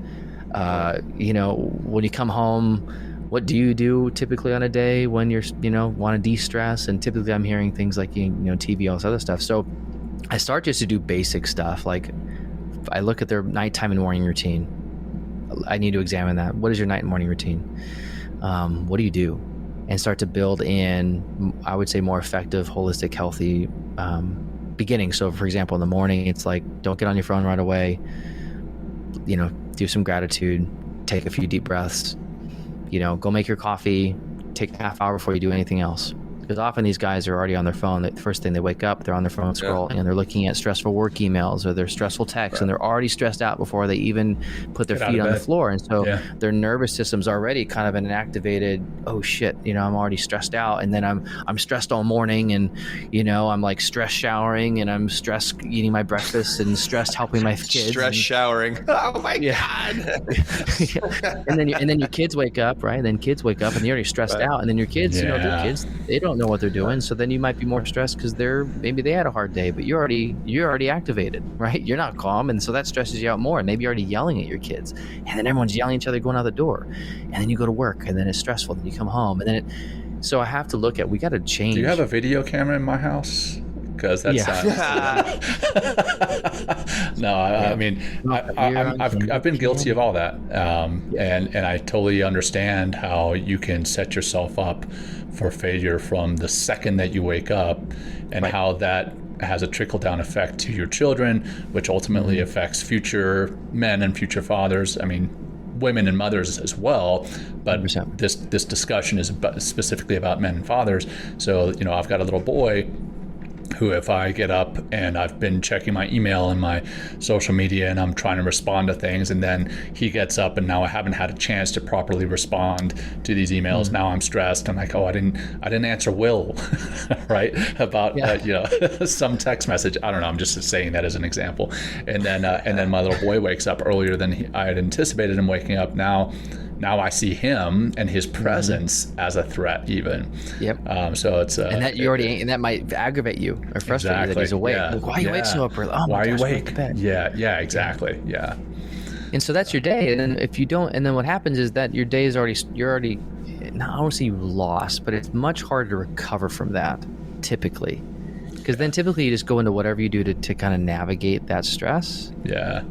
Speaker 3: When you come home, what do you do typically on a day when you're, want to de-stress? And typically I'm hearing things like, TV, all this other stuff. So I start just to do basic stuff. Like I look at their nighttime and morning routine. I need to examine that. What is your night and morning routine? What do you do? And start to build in, I would say, more effective, holistic, healthy beginning. So for example, in the morning, it's like, don't get on your phone right away. Do some gratitude, take a few deep breaths. Go make your coffee, take a half hour before you do anything else. Because often these guys are already on their phone. The first thing they wake up, they're on their phone scrolling, and they're looking at stressful work emails or their stressful texts, and they're already stressed out before they even put their feet on the floor. And so their nervous system's already kind of in an activated, oh shit, I'm already stressed out. And then I'm stressed all morning, and I'm like stress showering, and I'm stressed eating my breakfast, and stressed helping my kids.
Speaker 4: Stress showering. Oh my God.
Speaker 3: And then your kids wake up, right? And then kids wake up and they're already stressed out. And then your kids, their kids, they don't know what they're doing. So then you might be more stressed because maybe they had a hard day, but you're already activated, right? You're not calm. And so that stresses you out more. And maybe you're already yelling at your kids, and then everyone's yelling at each other going out the door, and then you go to work, and then it's stressful. Then you come home, and then so I have to look at, we got to change.
Speaker 2: Do you have a video camera in my house? Because that sounds no, I mean, I've been guilty of all that, and I totally understand how you can set yourself up for failure from the second that you wake up, and how that has a trickle-down effect to your children, which ultimately affects future men and future fathers. I mean, women and mothers as well, but 100%. This discussion is specifically about men and fathers. So, I've got a little boy who, if I get up and I've been checking my email and my social media and I'm trying to respond to things, and then he gets up and now I haven't had a chance to properly respond to these emails. Now I'm stressed. I'm like, oh, I didn't answer Will, right? About some text message. I don't know. I'm just saying that as an example. And then my little boy wakes up earlier than I had anticipated him waking up. Now I see him and his presence as a threat, even. Yep. So it's and that and that might aggravate you or frustrate you that he's awake. Yeah. Like, why are you awake so early? Oh, why are you awake? Yeah, exactly. Yeah.
Speaker 3: And so that's your day. And then if you don't, and then what happens is that your day is you're already. Not, I don't want to say you lost, but it's much harder to recover from that typically. Because then typically you just go into whatever you do to kind of navigate that stress.
Speaker 2: Yeah.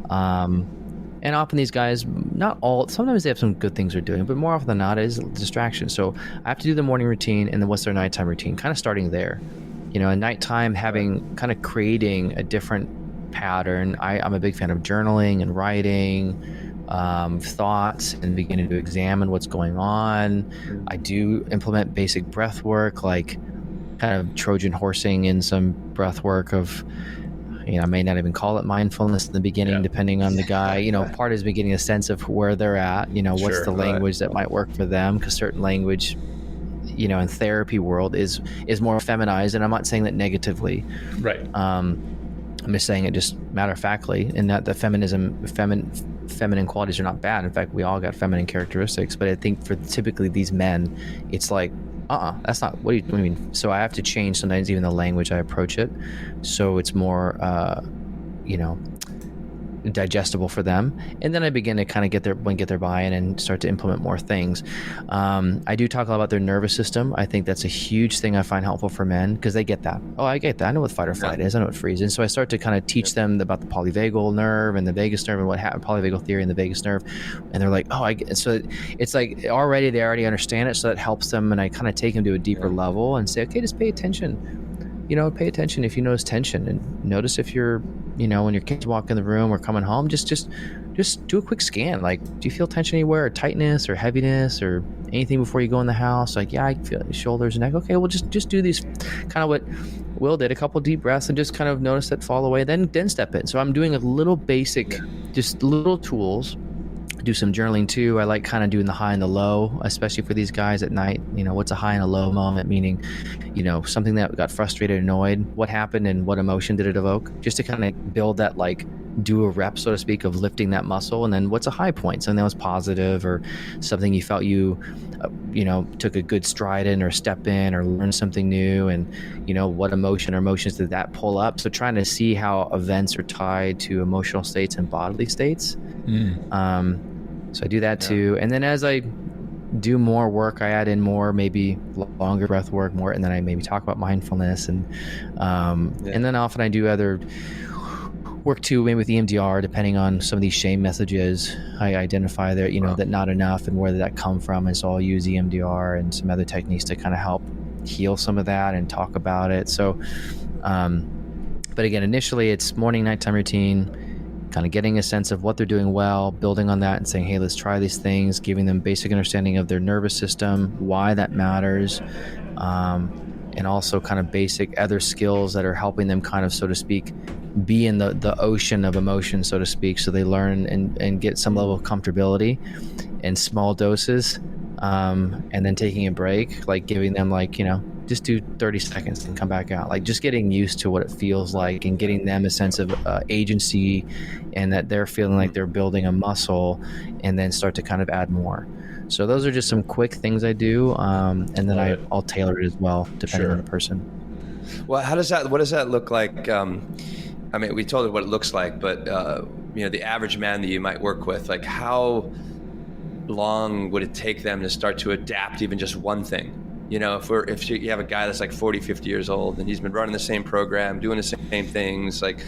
Speaker 3: And often these guys, sometimes they have some good things they're doing, but more often than not, it is a distraction. So I have to do the morning routine, and then what's their nighttime routine, kind of starting there. At nighttime, creating a different pattern, I'm a big fan of journaling and writing thoughts and beginning to examine what's going on. I do implement basic breath work, like kind of Trojan horsing in some breath work of, I may not even call it mindfulness in the beginning, depending on the guy. Part is me getting a sense of where they're at, what's the language that might work for them, because certain language, in therapy world is more feminized, and I'm not saying that negatively.
Speaker 2: Right.
Speaker 3: I'm just saying it just matter-of-factly, and that the feminine qualities are not bad. In fact, we all got feminine characteristics, but I think for typically these men, it's like, that's not, what do you mean? So I have to change sometimes even the language I approach it, so it's more, digestible for them. And then I begin to kind of get their buy-in and start to implement more things. I do talk a lot about their nervous system. I think that's a huge thing I find helpful for men, because they get that. Oh, I get that. I know what fight or flight is. I know what freeze is. So I start to kind of teach them about the polyvagal nerve and the vagus nerve and what happened, polyvagal theory and the vagus nerve. And they're like, oh, I get it. So it's like they already understand it. So that helps them. And I kind of take them to a deeper level and say, okay, just pay attention. Pay attention if you notice tension, and notice if you're, when your kids walk in the room or coming home, just do a quick scan. Like, do you feel tension anywhere, or tightness or heaviness or anything before you go in the house? Like, yeah, I feel shoulders and neck. Okay, well, just do these, kind of what Will did, a couple deep breaths, and just kind of notice that fall away, then step in. So I'm doing a little basic, just little tools. Do some journaling too. I like kind of doing the high and the low, especially for these guys at night. What's a high and a low moment? Meaning, something that got frustrated, annoyed. What happened and what emotion did it evoke? Just to kind of build that, like, do a rep, so to speak, of lifting that muscle. And then what's a high point? Something that was positive, or something you felt you took a good stride in, or step in, or learned something new. And, what emotion or emotions did that pull up? So trying to see how events are tied to emotional states and bodily states. So I do that too. And then as I do more work, I add in more, maybe longer breath work, more, and then I maybe talk about mindfulness. And then often I do other work too, maybe with EMDR, depending on some of these shame messages. I identify that, that not enough and where did that come from. And so I'll use EMDR and some other techniques to kind of help heal some of that and talk about it. So, but again, initially it's morning, nighttime routine, kind of getting a sense of what they're doing well, building on that and saying, hey, let's try these things, giving them basic understanding of their nervous system, why that matters, and also kind of basic other skills that are helping them kind of, so to speak, be in the ocean of emotion, so to speak, so they learn and get some level of comfortability in small doses, and then taking a break, like giving them, like, just do 30 seconds and come back out. Like, just getting used to what it feels like and getting them a sense of agency, and that they're feeling like they're building a muscle, and then start to kind of add more. So those are just some quick things I do. And then I'll tailor it as well, depending on the person.
Speaker 4: Well, what does that look like? I mean, we told you what it looks like, but the average man that you might work with, like, how long would it take them to start to adapt even just one thing? If you have a guy that's like 40, 50 years old and he's been running the same program, doing the same things, like,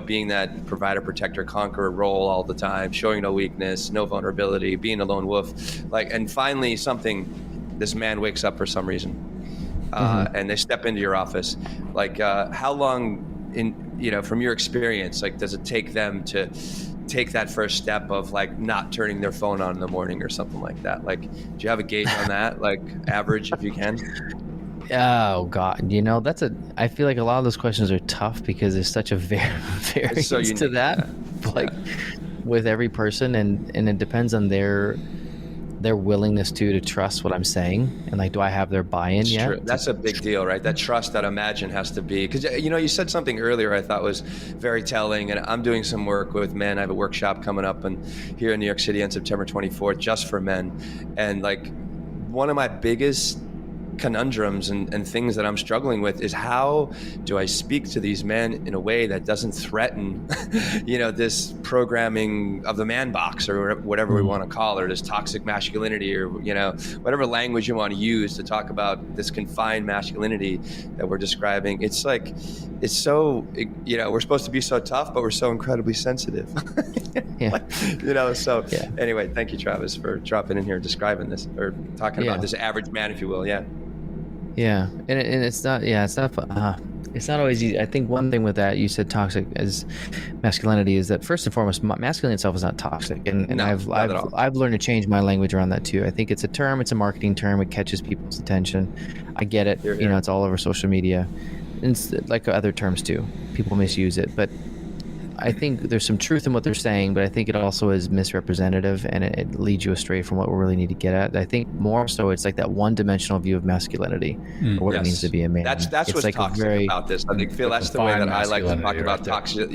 Speaker 4: being that provider, protector, conqueror role all the time, showing no weakness, no vulnerability, being a lone wolf, like, and finally this man wakes up for some reason, and they step into your office. Like, how long from your experience, like, does it take them to take that first step of, like, not turning their phone on in the morning or something like that? Like, do you have a gauge on that, like, average, if you can?
Speaker 3: Oh God, I feel like a lot of those questions are tough because there's such a variance to that, like, with every person, and it depends on their willingness to trust what I'm saying, and, like, do I have their buy-in yet?
Speaker 4: True. That's a big deal, right? That trust, that imagine, has to be, because you said something earlier I thought was very telling, and I'm doing some work with men. I have a workshop coming up here in New York City on September 24th, just for men, and, like, one of my biggest conundrums and things that I'm struggling with is, how do I speak to these men in a way that doesn't threaten, this programming of the man box, or whatever we want to call it, this toxic masculinity, or, whatever language you want to use to talk about this confined masculinity that we're describing. It's like, it's so, we're supposed to be so tough, but we're so incredibly sensitive. Anyway, thank you, Travis, for dropping in here, describing this, or talking about this average man, if you will. Yeah,
Speaker 3: and it's not It's not always easy. I think one thing with that, you said toxic as masculinity, is that first and foremost, masculinity itself is not toxic. And
Speaker 4: No,
Speaker 3: I've learned to change my language around that too. I think it's a term, it's a marketing term. It catches people's attention. I get it. You know, it's all over social media. And it's like other terms too. People misuse it. But I think there's some truth in what they're saying, but I think it also is misrepresentative, and it leads you astray from what we really need to get at. I think more so it's like that one-dimensional view of masculinity, or what it means to be a man.
Speaker 4: That's what's like toxic about this. I think, Phil, that's the way that I like to talk about toxic.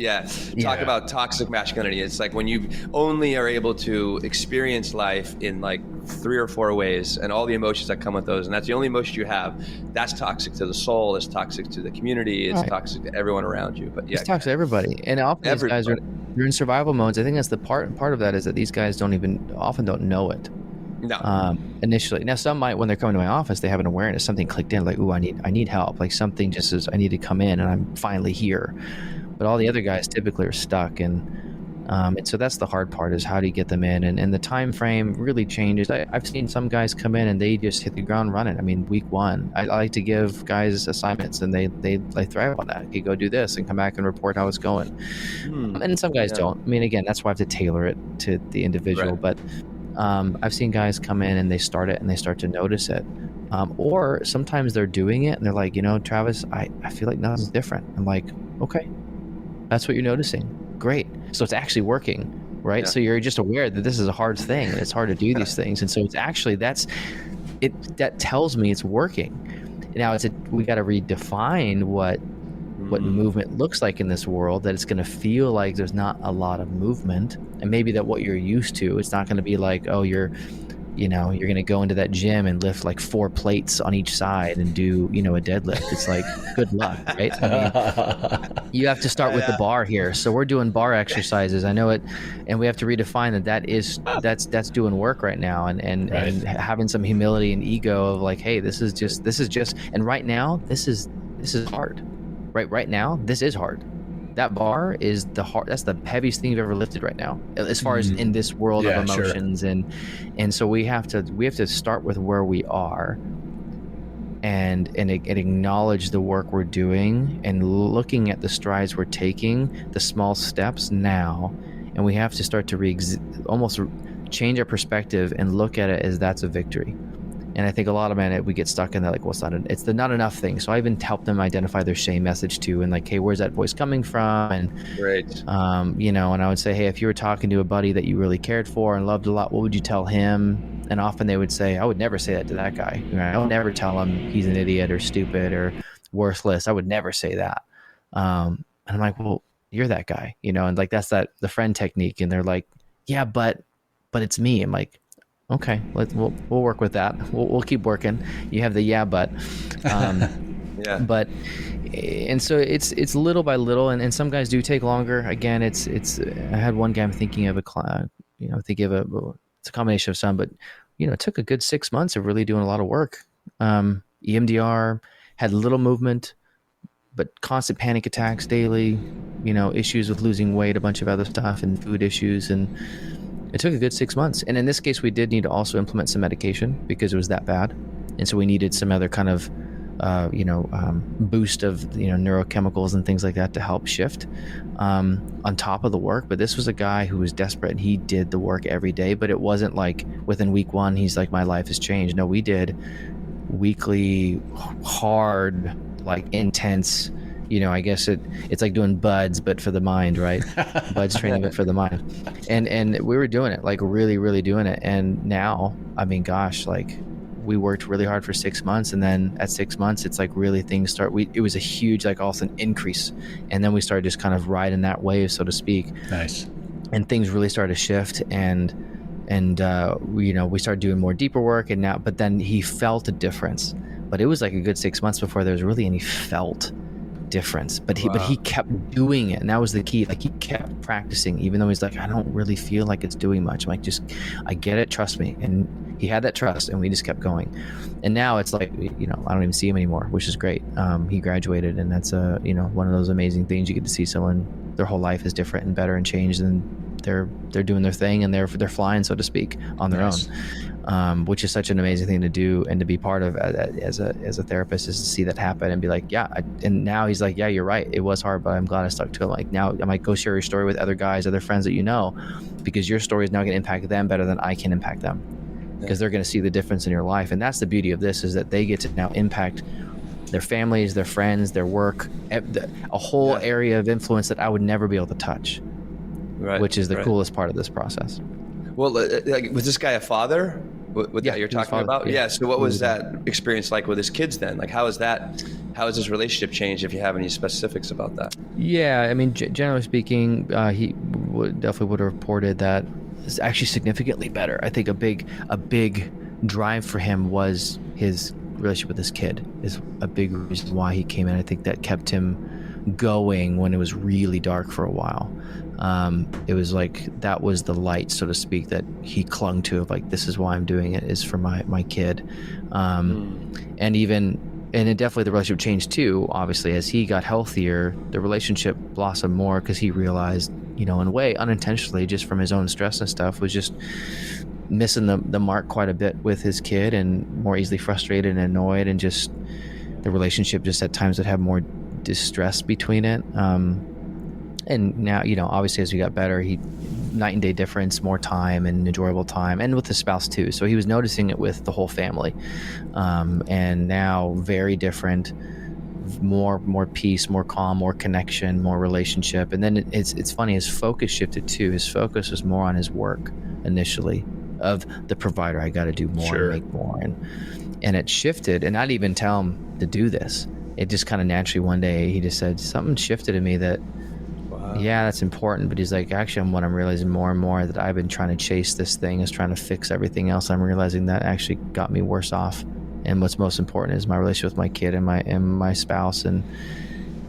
Speaker 4: Talk about toxic masculinity. It's like when you only are able to experience life in like 3 or 4 ways, and all the emotions that come with those, and that's the only emotion you have. That's toxic to the soul. It's toxic to the community. It's toxic to everyone around you. But it's toxic
Speaker 3: to everybody. And often these guys are in survival modes. I think that's the part of that is that these guys often don't know it.
Speaker 4: No.
Speaker 3: Initially. Now some might, when they're coming to my office, they have an awareness, something clicked in, like, ooh, I need help. Like something just says I need to come in, and I'm finally here. But all the other guys typically are stuck, and so that's the hard part, is how do you get them in, and the time frame really changes. I've seen some guys come in and they just hit the ground running. I mean, week 1, I like to give guys assignments, and they thrive on that. You go do this and come back and report how it's going. And some guys don't. I mean, again, that's why I have to tailor it to the individual. But I've seen guys come in and they start it and they start to notice it. Or sometimes they're doing it and they're like, Travis, I feel like nothing's different. I'm like, okay, that's what you're noticing. Great. So it's actually working, right? So you're just aware that this is a hard thing, and it's hard to do these things. And so it's actually, that tells me it's working. Now we got to redefine what movement looks like in this world, that it's going to feel like there's not a lot of movement, and maybe that what you're used to, it's not going to be like, oh, you're going to go into that gym and lift like 4 plates on each side and do, a deadlift. It's like, good luck, right? I mean, you have to start with the bar here. So we're doing bar exercises. I know it, and we have to redefine that's doing work right now, and having some humility and ego of like, hey, this is just, and right now, this is hard. Right now, this is hard. That bar is that's the heaviest thing you've ever lifted right now, as far as in this world of emotions. Sure. And so we have to start with where we are and acknowledge the work we're doing, and looking at the strides we're taking, the small steps now. And we have to start to almost change our perspective and look at it as that's a victory. And I think a lot of men, we get stuck in that, like, well, it's the not enough thing. So I even help them identify their shame message too, and like, hey, where's that voice coming from? And
Speaker 4: great.
Speaker 3: And I would say, hey, if you were talking to a buddy that you really cared for and loved a lot, what would you tell him? And often they would say, I would never say that to that guy. I would never tell him he's an idiot or stupid or worthless. I would never say that. And I'm like, well, you're that guy, and like, that's the friend technique. And they're like, yeah, but it's me. I'm like, okay, we'll work with that. We'll keep working. You have the but. But, and so it's little by little, and some guys do take longer. Again, it's I had one guy I'm thinking of it's a combination of some, but it took a good 6 months of really doing a lot of work. EMDR, had little movement, but constant panic attacks daily. Issues with losing weight, a bunch of other stuff, and food issues, and it took a good 6 months. And in this case, we did need to also implement some medication because it was that bad. And so we needed some other kind of, boost of, neurochemicals and things like that to help shift on top of the work. But this was a guy who was desperate, and he did the work every day. But it wasn't like within week 1, he's like, my life has changed. No, we did weekly, hard, like intense, I guess it's like doing buds, but for the mind, right? Buds training, but for the mind. And we were doing it, like really, really doing it. And now, I mean, gosh, like we worked really hard for 6 months. And then at 6 months, it's like really things it was a huge, like all of a sudden increase. And then we started just kind of riding that wave, so to speak.
Speaker 2: Nice.
Speaker 3: And things really started to shift. And we started doing more deeper work. But then he felt a difference. But it was like a good 6 months before there was really any felt difference, but he kept doing it, and that was the key. Like, he kept practicing, even though he's like, I don't really feel like it's doing much. I'm like, I get it, trust me. And he had that trust, and we just kept going. And now it's like, I don't even see him anymore, which is great. He graduated, and that's one of those amazing things. You get to see someone, their whole life is different and better and changed, and they're doing their thing, and they're flying, so to speak, on their own. which is such an amazing thing to do and to be part of as a therapist, is to see that happen and be like, and now he's like, yeah, you're right. It was hard, but I'm glad I stuck to it. Like now I might go share your story with other guys, other friends that you know, because your story is now going to impact them better than I can impact them, because they're going to see the difference in your life. And that's the beauty of this, is that they get to now impact their families, their friends, their work, a whole area of influence that I would never be able to touch, which is the coolest part of this process.
Speaker 4: Well, like, was this guy a father? That you're talking about? Yeah. So what was that experience like with his kids then? Like, how is his relationship changed, if you have any specifics about that?
Speaker 3: Yeah, I mean, generally speaking, he definitely would have reported that it's actually significantly better. I think a big drive for him was his relationship with his kid is a big reason why he came in. I think that kept him going when it was really dark for a while. It was like that was the light, so to speak, that he clung to, of like, this is why I'm doing it, is for my kid. And it definitely, the relationship changed too, obviously, as he got healthier. The relationship blossomed more because he realized, in a way, unintentionally, just from his own stress and stuff, was just missing the mark quite a bit with his kid, and more easily frustrated and annoyed, and just the relationship just at times would have more distress between it. And now, obviously as we got better, he night and day difference, more time and enjoyable time, and with the spouse too. So he was noticing it with the whole family. And now very different, more peace, more calm, more connection, more relationship. And then it's funny, his focus shifted too. His focus was more on his work initially, of the provider. I got to do more and make more. And it shifted, and I didn't even tell him to do this. It just kind of naturally one day, he just said, something shifted in me that, yeah, that's important. But he's like, actually, what I'm realizing more and more, that I've been trying to chase this thing, is trying to fix everything else. I'm realizing that actually got me worse off. And what's most important is my relationship with my kid and my spouse. And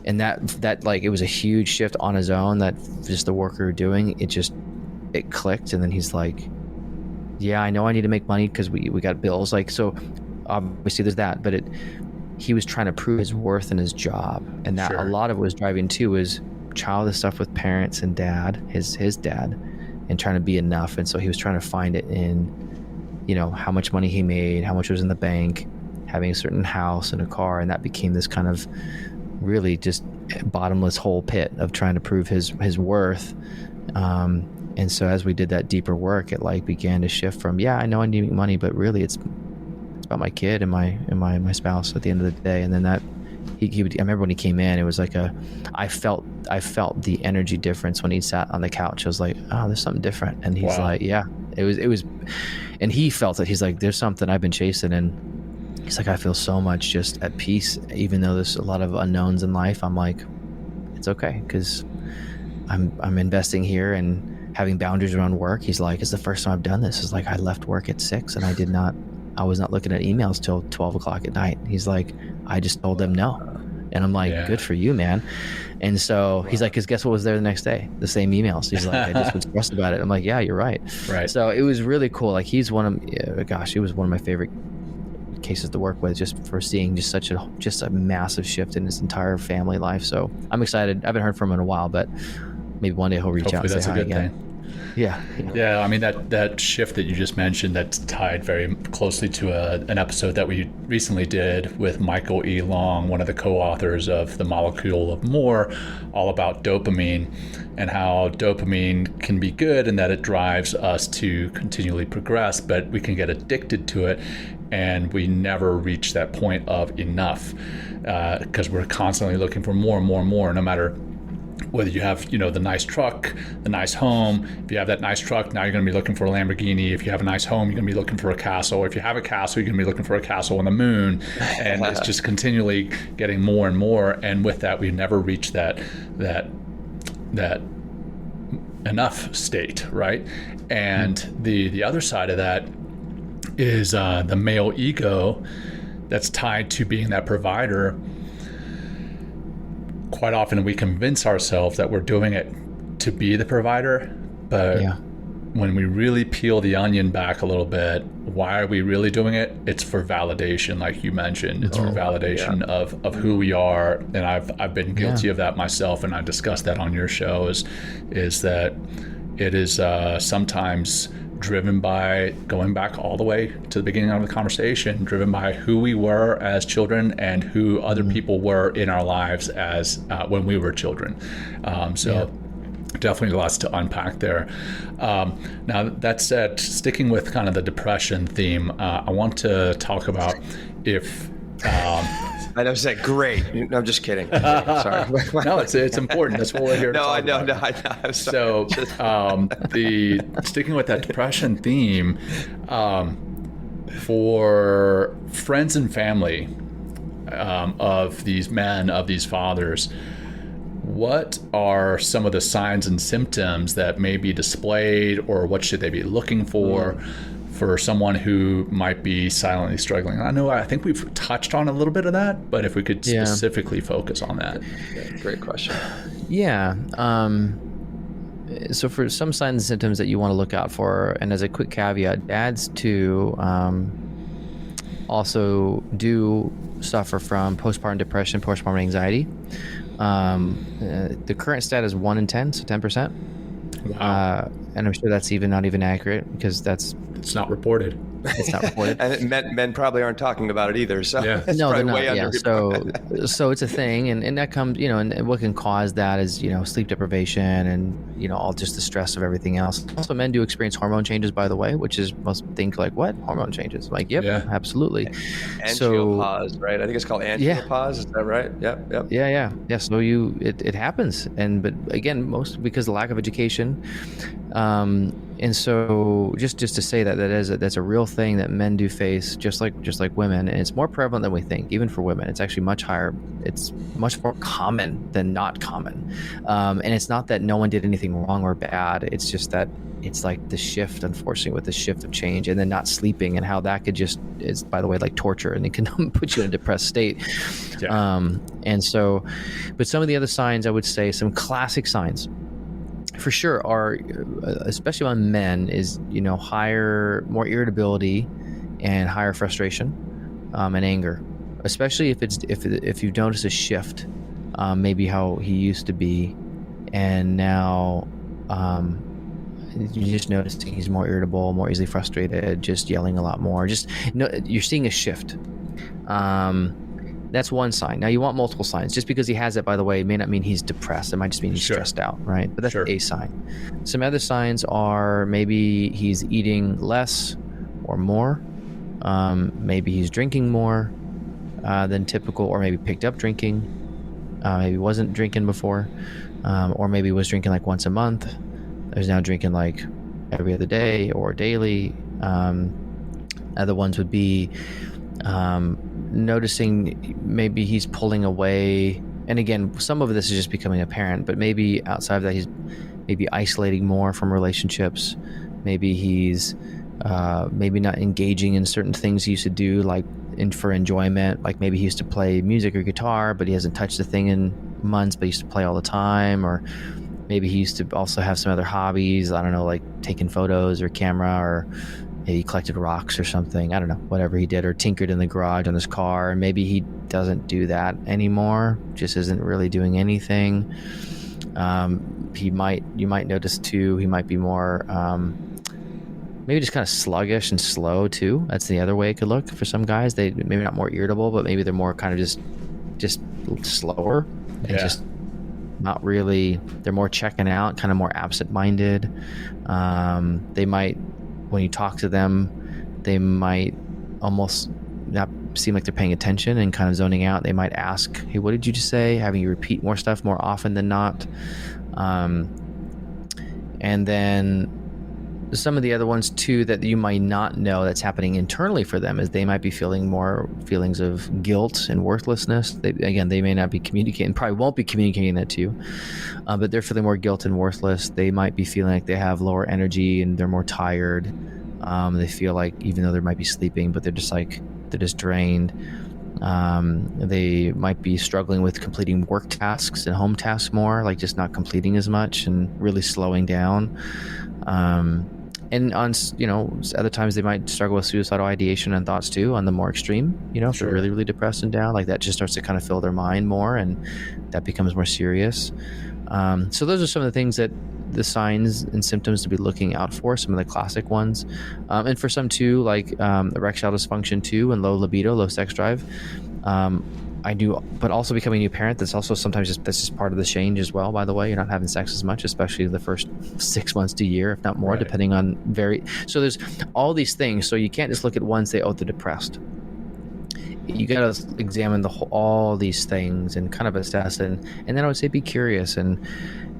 Speaker 3: that like, it was a huge shift on his own, that just the work we were doing, it clicked. And then he's like, yeah, I know I need to make money because we got bills. Like, so obviously there's that, but he was trying to prove his worth in his job. And that a lot of what was driving too was childless stuff with parents and dad, his dad, and trying to be enough. And so he was trying to find it in, how much money he made, how much was in the bank, having a certain house and a car. And that became this kind of really just bottomless hole pit of trying to prove his worth. And so as we did that deeper work, it like began to shift from, I know I need money, but really it's about my kid and my spouse at the end of the day. And then that I remember when he came in, it was like I felt the energy difference when he sat on the couch. I was like, oh, there's something different. And he's like, yeah, it was, and he felt it. He's like, there's something I've been chasing. And he's like, I feel so much just at peace, even though there's a lot of unknowns in life. I'm like, it's okay, because I'm investing here and having boundaries around work. He's like, it's the first time I've done this. It's like, I left work at 6 and I was not looking at emails till 12 o'clock at night. He's like, I just told them no. And I'm like, good for you, man. And so he's like, because guess what was there the next day? The same emails. He's like, I just was stressed about it. I'm like, yeah, you're right. Right. So it was really cool. Like, he was one of my favorite cases to work with, just for seeing just a massive shift in his entire family life. So I'm excited. I haven't heard from him in a while, but maybe one day he'll reach out and say hi again. Thing. Yeah. I
Speaker 2: mean, that shift that you just mentioned, that's tied very closely to an episode that we recently did with Michael E. Long, one of the co-authors of The Molecule of More, all about dopamine and how dopamine can be good and that it drives us to continually progress, but we can get addicted to it and we never reach that point of enough, because we're constantly looking for more and more and more, no matter whether you have, the nice truck, the nice home. If you have that nice truck, now you're going to be looking for a Lamborghini. If you have a nice home, you're going to be looking for a castle. If you have a castle, you're going to be looking for a castle on the moon. And it's just continually getting more and more. And with that, we never reach that enough state, right? And the other side of that is the male ego that's tied to being that provider. Quite often we convince ourselves that we're doing it to be the provider, but when we really peel the onion back a little bit, why are we really doing it? It's for validation, like you mentioned. It's for validation of who we are. And I've been guilty of that myself, and I discussed that on your show, is that it is sometimes driven by, going back all the way to the beginning of the conversation, driven by who we were as children and who other people were in our lives as when we were children. Definitely lots to unpack there. Now, that said, sticking with kind of the depression theme, I want to talk about if...
Speaker 4: I know, said great. No, I'm just kidding. Sorry.
Speaker 2: No, it's important. That's what we're here to talk about.
Speaker 4: No, I know. I'm sorry.
Speaker 2: So, sticking with that depression theme, for friends and family of these men, of these fathers, what are some of the signs and symptoms that may be displayed, or what should they be looking for someone who might be silently struggling? I think we've touched on a little bit of that, but if we could specifically focus on that.
Speaker 4: Great question.
Speaker 3: Yeah. So for some signs and symptoms that you want to look out for, and as a quick caveat, dads too also do suffer from postpartum depression, postpartum anxiety. The current stat is 1 in 10, so 10%.
Speaker 2: Wow.
Speaker 3: And I'm sure that's not even accurate, because
Speaker 2: it's not reported.
Speaker 3: It's not reported.
Speaker 4: And men probably aren't talking about it either. So it's
Speaker 3: no, they're
Speaker 4: way
Speaker 3: not. Yeah. So it's a thing, and that comes, and what can cause that is, sleep deprivation and, all just the stress of everything else. Also, men do experience hormone changes, by the way, which is, most think like, what? Hormone changes? Like, yep, absolutely.
Speaker 4: Andropause, right? I think it's called andropause. Is that right? Yep.
Speaker 3: Yeah. So it happens. But again, most because of lack of education. And so just to say that's a real thing that men do face, just like women, and it's more prevalent than we think. Even for women, it's actually much higher. It's much more common than not common. And it's not that no one did anything wrong or bad. It's just that it's like the shift, unfortunately, with the shift of change, and then not sleeping, and how that could just is, by the way, like torture, and it can put you in a depressed state. Yeah. And so, but some of the other signs, I would say, some classic signs, for sure, are, especially on men, is more irritability and higher frustration and anger, especially if you notice a shift, maybe how he used to be, and now you just noticing he's more irritable, more easily frustrated, just yelling a lot more. You're seeing a shift. That's one sign. Now, you want multiple signs. Just because he has it, by the way, may not mean he's depressed. It might just mean he's stressed out, right? But that's a sign. Some other signs are maybe he's eating less or more. Maybe he's drinking more than typical, or maybe picked up drinking. Maybe wasn't drinking before, or maybe was drinking like once a month. There's now drinking like every other day or daily. Other ones would be noticing maybe he's pulling away, and again, some of this is just becoming apparent, but maybe outside of that, he's maybe isolating more from relationships. Maybe he's maybe not engaging in certain things he used to do, like for enjoyment. Like maybe he used to play music or guitar, but he hasn't touched the thing in months, but he used to play all the time. Or maybe he used to also have some other hobbies, I don't know, like taking photos or camera, or maybe he collected rocks or something. I don't know, whatever he did, or tinkered in the garage on his car. And maybe he doesn't do that anymore, just isn't really doing anything. You might notice too, he might be more, maybe just kind of sluggish and slow too. That's the other way it could look for some guys. They maybe not more irritable, but maybe they're more kind of just slower and just not really, they're more checking out, kind of more absent-minded. They might, when you talk to them, they might almost not seem like they're paying attention and kind of zoning out. They might ask, hey, what did you just say? Having you repeat more stuff more often than not. And then some of the other ones too that you might not know that's happening internally for them is they might be feeling more feelings of guilt and worthlessness. They may not be communicating, probably won't be communicating that to you, but they're feeling more guilt and worthless. They might be feeling like they have lower energy and they're more tired. They feel like, even though they might be sleeping, but they're just drained. They might be struggling with completing work tasks and home tasks more, like just not completing as much and really slowing down. And on, other times they might struggle with suicidal ideation and thoughts too, on the more extreme, if they're really, really depressed and down, like that just starts to kind of fill their mind more, and that becomes more serious. So those are some of the things that the signs and symptoms to be looking out for, some of the classic ones. And for some too, like erectile dysfunction too, and low libido, low sex drive. I do, but also becoming a new parent, that's also sometimes that's just part of the change as well, by the way. You're not having sex as much, especially the first 6 months to a year, if not more, depending on so there's all these things. So you can't just look at one and say, oh, they're depressed. You got to examine all these things and kind of assess, and then I would say be curious and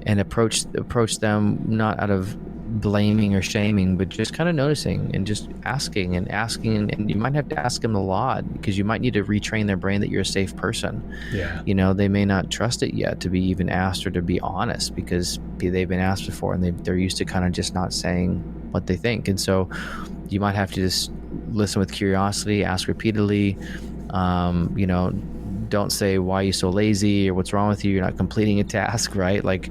Speaker 3: approach them not out of blaming or shaming, but just kind of noticing and just asking, and you might have to ask them a lot, because you might need to retrain their brain that you're a safe person. They may not trust it yet to be even asked or to be honest, because they've been asked before and they're used to kind of just not saying what they think. And so you might have to just listen with curiosity, ask repeatedly. Don't say, why are you so lazy, or what's wrong with you, you're not completing a task, right? Like,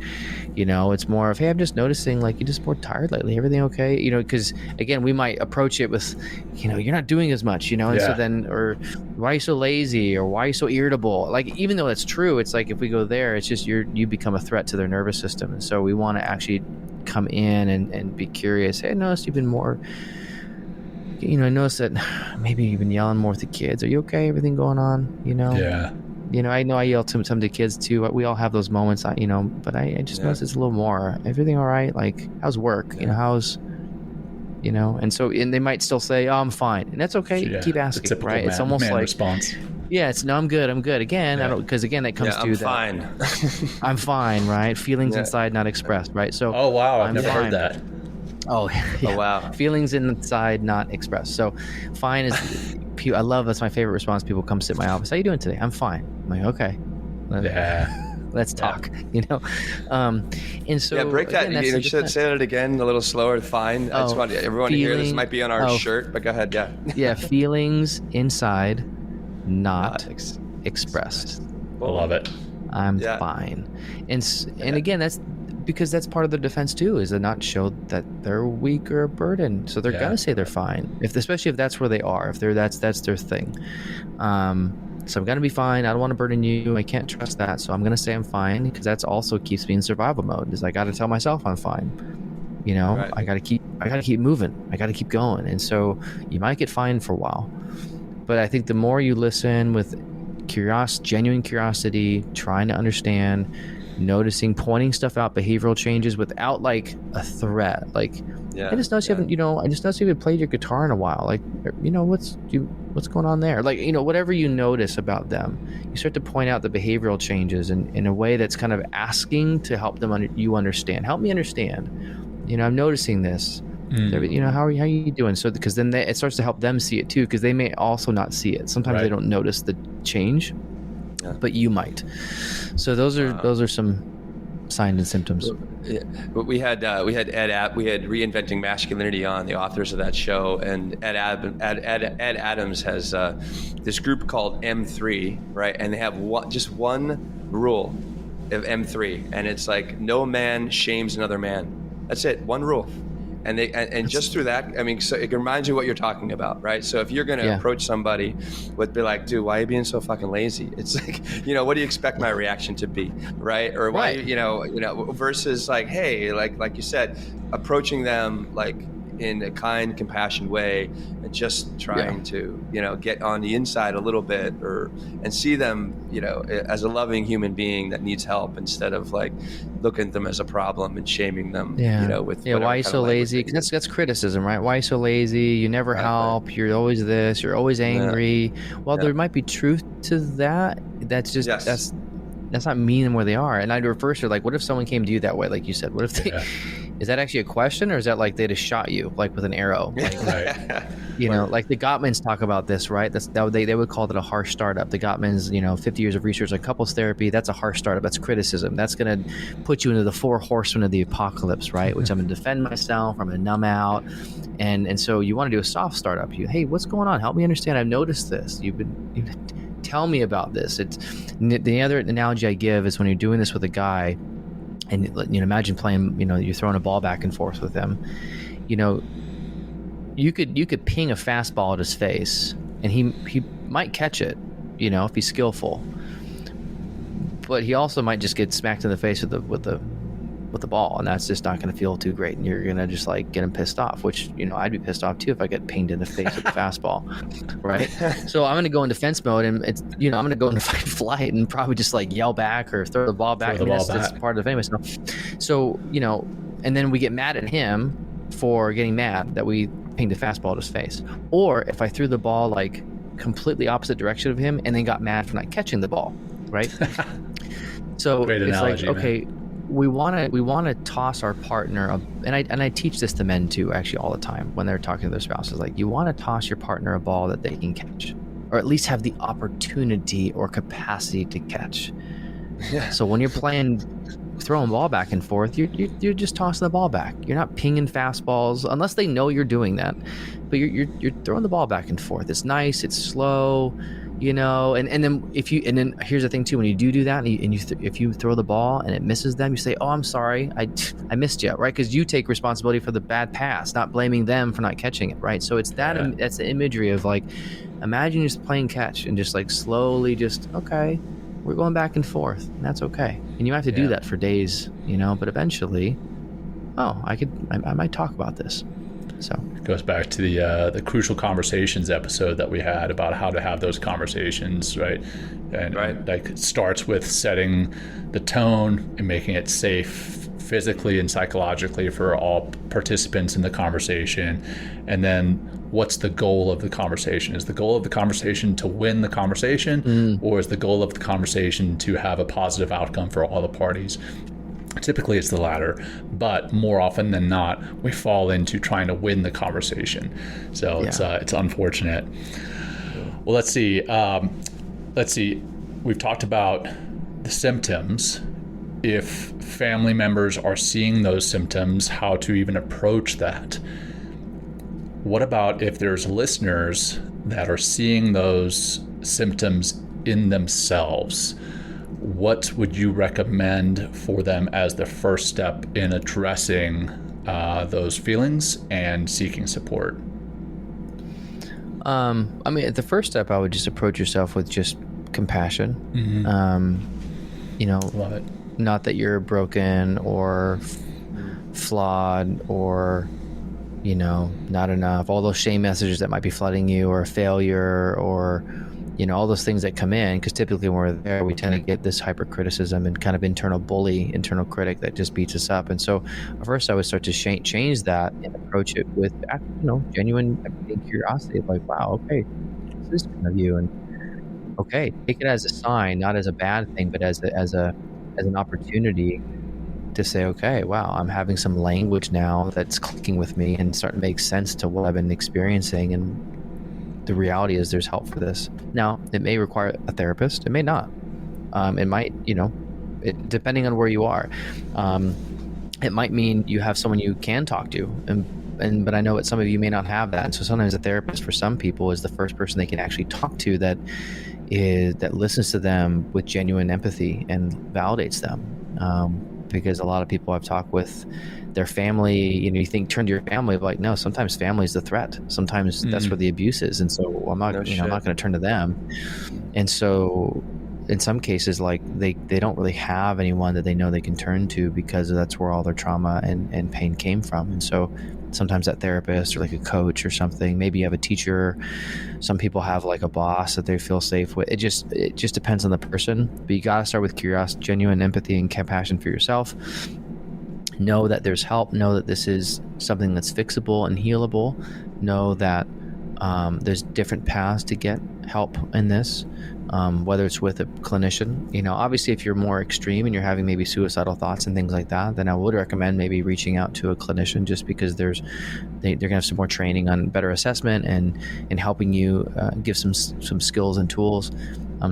Speaker 3: it's more of, hey, I'm just noticing, like, you're just more tired lately, everything okay? Because again, we might approach it with, you're not doing as much, and so then, or why are you so lazy, or why are you so irritable? Like, even though that's true, it's like, if we go there, it's just you become a threat to their nervous system. And so we want to actually come in and be curious. Hey, I noticed you've been more, I noticed that maybe you've been yelling more with the kids. Are you okay? Everything going on? I know I yell to some of the kids too. We all have those moments, but I just noticed it's a little more. Everything all right? Like, how's work? How's, and so, and they might still say, oh, I'm fine. And that's okay. Keep asking, right? It's almost like
Speaker 2: response.
Speaker 3: Yeah, it's no, I'm good. Again, I don't, because again, that comes to
Speaker 4: I'm
Speaker 3: that.
Speaker 4: fine.
Speaker 3: I'm fine, right? Feelings inside, not expressed, right? So.
Speaker 2: Oh, wow. I've never
Speaker 3: fine.
Speaker 2: heard that.
Speaker 3: Oh, yeah.
Speaker 4: Oh, wow.
Speaker 3: Feelings inside, not expressed. So fine is, I love, that's my favorite response. People come sit in my office. How you doing today? I'm fine. I'm like, okay. Let's talk, and so. Yeah,
Speaker 4: break that.
Speaker 3: Again,
Speaker 4: you should say that again a little slower. Fine. I just want everyone to hear this. Might be on our shirt, but go ahead. Yeah.
Speaker 3: Yeah. Feelings inside, not expressed.
Speaker 2: I love it.
Speaker 3: I'm fine. And again, that's because that's part of their defense too, is to not show that they're weak or a burden. So they're gonna say they're fine, especially if that's where they are, if that's their thing. So I'm gonna be fine. I don't want to burden you. I can't trust that, so I'm gonna say I'm fine, because that's also keeps me in survival mode. Is I got to tell myself I'm fine. Right. I gotta keep moving. I gotta keep going. And so you might get fined for a while, but I think the more you listen with genuine curiosity, trying to understand, noticing, pointing stuff out, behavioral changes without like a threat. Like, I just noticed you haven't, I just noticed you haven't played your guitar in a while. Like, what's going on there? Like, whatever you notice about them, you start to point out the behavioral changes in a way that's kind of asking to help them you understand. Help me understand. I'm noticing this. How are you doing? So, because then it starts to help them see it too, because they may also not see it. Sometimes they don't notice the change, but you might. So those are some signs and symptoms.
Speaker 4: We had Reinventing Masculinity on, the authors of that show, and Ed Adams has this group called M3, right? And they have just one rule of M3, and it's like, no man shames another man. That's it, one rule. And just through that, so it reminds you what you're talking about, right? So if you're going to approach somebody with, be like, dude, why are you being so fucking lazy? It's like, what do you expect my reaction to be, right? Or why, versus like, hey, like you said, approaching them like in a kind, compassionate way, and just trying to, get on the inside a little bit, and see them, as a loving human being that needs help, instead of like looking at them as a problem and shaming them, with
Speaker 3: why are you so lazy? Because that's criticism, right? Why are you so lazy? You never help. You're always this. You're always angry. Well, there might be truth to that. That's just that's not meeting them where they are. And I'd reverse it, like, what if someone came to you that way, like you said? What if they? Is that actually a question, or is that like they just shot you like with an arrow? Like, like the Gottmans talk about this, right? They would call it a harsh startup. The Gottmans, 50 years of research on couples therapy. That's a harsh startup. That's criticism. That's going to put you into the 4 horsemen of the apocalypse, right? Which I'm going to defend myself. I'm going to numb out, and so you want to do a soft startup. Hey, what's going on? Help me understand. I've noticed this. You've been tell me about this. It's the other analogy I give is when you're doing this with a guy. And imagine playing, you're throwing a ball back and forth with him. You could ping a fastball at his face, and he might catch it, if he's skillful. But he also might just get smacked in the face with the with the ball, and that's just not going to feel too great, and you're going to just like get him pissed off, which, I'd be pissed off too if I get pinged in the face with a fastball, right? So I'm going to go in defense mode, and it's, I'm going to go into fight flight and probably just like yell back or throw the ball back. That's part of the famous stuff. So, and then we get mad at him for getting mad that we pinged a fastball at his face. Or if I threw the ball like completely opposite direction of him and then got mad for not catching the ball, right? So
Speaker 2: Great
Speaker 3: it's
Speaker 2: analogy,
Speaker 3: like, okay, we want to toss our partner, and I teach this to men too, actually, all the time when they're talking to their spouses. Like, you want to toss your partner a ball that they can catch, or at least have the opportunity or capacity to catch. Yeah. So when you're throwing ball back and forth, you're just tossing the ball back. You're not pinging fastballs unless they know you're doing that. But you're throwing the ball back and forth. It's nice. It's slow. And then here's the thing too, when you do that, and if you throw the ball and it misses them, you say, "Oh, I'm sorry, I missed you," right? Because you take responsibility for the bad pass, not blaming them for not catching it, right? So it's that that's the imagery of like, imagine just playing catch and just like slowly, just okay, we're going back and forth, and that's okay. And you have to do that for days, but eventually, I might talk about this. So
Speaker 2: it goes back to the crucial conversations episode that we had about how to have those conversations, right? And like, it starts with setting the tone and making it safe physically and psychologically for all participants in the conversation. And then what's the goal of the conversation? Is the goal of the conversation to win the conversation, or is the goal of the conversation to have a positive outcome for all the parties? Typically it's the latter, but more often than not, we fall into trying to win the conversation. So it's unfortunate. Well, let's see. We've talked about the symptoms. If family members are seeing those symptoms, how to even approach that. What about if there's listeners that are seeing those symptoms in themselves? What would you recommend for them as the first step in addressing those feelings and seeking support?
Speaker 3: The first step, I would just approach yourself with just compassion.
Speaker 2: Love it.
Speaker 3: Not that you're broken or flawed or, not enough. All those shame messages that might be flooding you, or a failure, or all those things that come in, because typically when we're there, we tend to get this hypercriticism and kind of internal critic that just beats us up. And so first I would start to change that and approach it with, genuine curiosity of like, wow, okay, this is kind of you. And okay, take it as a sign, not as a bad thing, but as an opportunity to say, okay, wow, I'm having some language now that's clicking with me and starting to make sense to what I've been experiencing. And the reality is there's help for this. Now, it may require a therapist. It may not. It might, depending on where you are. It might mean you have someone you can talk to. But I know that some of you may not have that. And so sometimes a therapist for some people is the first person they can actually talk to that listens to them with genuine empathy and validates them. Because a lot of people I've talked with, their family, you think turn to your family, like, no, sometimes family is the threat. Sometimes that's where the abuse is. And so I'm not going to turn to them. And so in some cases, like they don't really have anyone that they know they can turn to, because that's where all their trauma and pain came from. And so sometimes that therapist or like a coach or something, maybe you have a teacher. Some people have like a boss that they feel safe with. It just depends on the person, but you got to start with curiosity, genuine empathy and compassion for yourself. Know that there's help. Know that this is something that's fixable and healable. Know that there's different paths to get help in this, whether it's with a clinician. Obviously, if you're more extreme and you're having maybe suicidal thoughts and things like that, then I would recommend maybe reaching out to a clinician, just because they're going to have some more training on better assessment and helping you give some skills and tools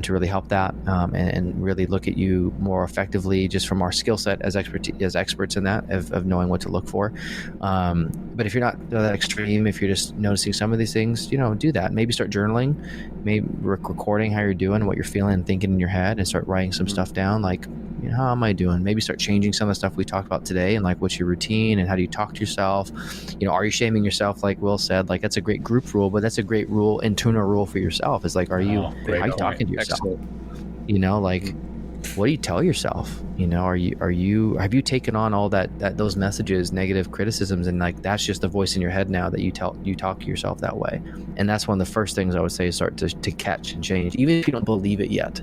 Speaker 3: to really help that and really look at you more effectively, just from our skill set as experts in that of knowing what to look for. But if you're not that extreme, if you're just noticing some of these things, do that. Maybe start journaling, maybe recording how you're doing, what you're feeling and thinking in your head, and start writing some stuff down, like, how am I doing? Maybe start changing some of the stuff we talked about today, and like, what's your routine and how do you talk to yourself? Are you shaming yourself? Like Will said, like, that's a great group rule, but that's a great internal rule for yourself. Is like, how are you talking to yourself? what do you tell yourself? Have you taken on all those messages, negative criticisms, and like that's just the voice in your head now that you talk to yourself that way? And that's one of the first things I would say is start to catch and change, even if you don't believe it yet.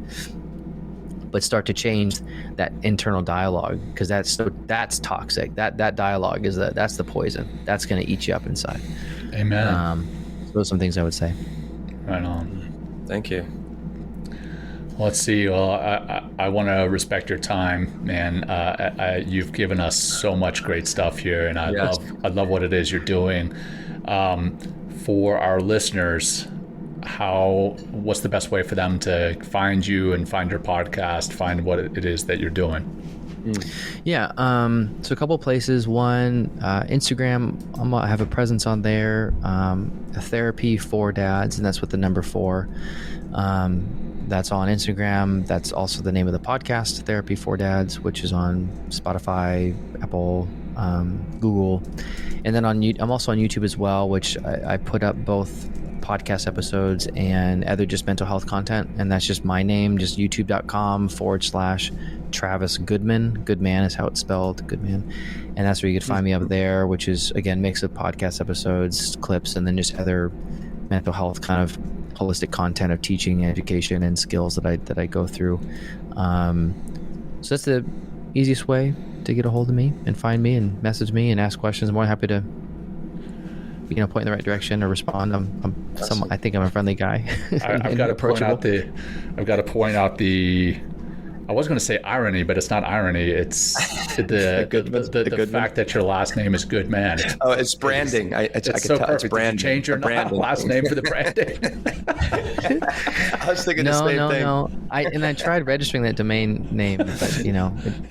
Speaker 3: But start to change that internal dialogue, because that's toxic. That dialogue that's the poison. That's going to eat you up inside.
Speaker 2: Amen.
Speaker 3: So those are some things I would say.
Speaker 2: Right on.
Speaker 4: Thank you.
Speaker 2: Let's see. Well, I want to respect your time, man. You've given us so much great stuff here, and I love what it is you're doing. For our listeners, what's the best way for them to find you and find your podcast, find what it is that you're doing?
Speaker 3: Yeah. So a couple places. One, Instagram, I have a presence on there, a therapy for dads, and that's with the number 4. That's on Instagram. That's also the name of the podcast, Therapy for Dads, which is on Spotify, Apple, Google. And then I'm also on YouTube as well, which I put up both podcast episodes and other just mental health content. And that's just my name, just youtube.com/Travis Goodman. Goodman is how it's spelled, Goodman. And that's where you can find me up there, which is, again, mix of podcast episodes, clips, and then just other mental health kind of holistic content of teaching, education, and skills that I go through. So that's the easiest way to get a hold of me and find me and message me and ask questions. I'm more happy to point in the right direction or respond. I think I'm a friendly guy.
Speaker 2: I've got to point out the I was going to say irony, but it's not irony. It's the fact that your last name is Goodman.
Speaker 4: It's branding. I can
Speaker 2: so
Speaker 4: tell
Speaker 2: perfect.
Speaker 4: it's branding.
Speaker 2: Did you change your last name for the branding?
Speaker 4: I was thinking the same thing.
Speaker 3: No. I tried registering that domain name, but I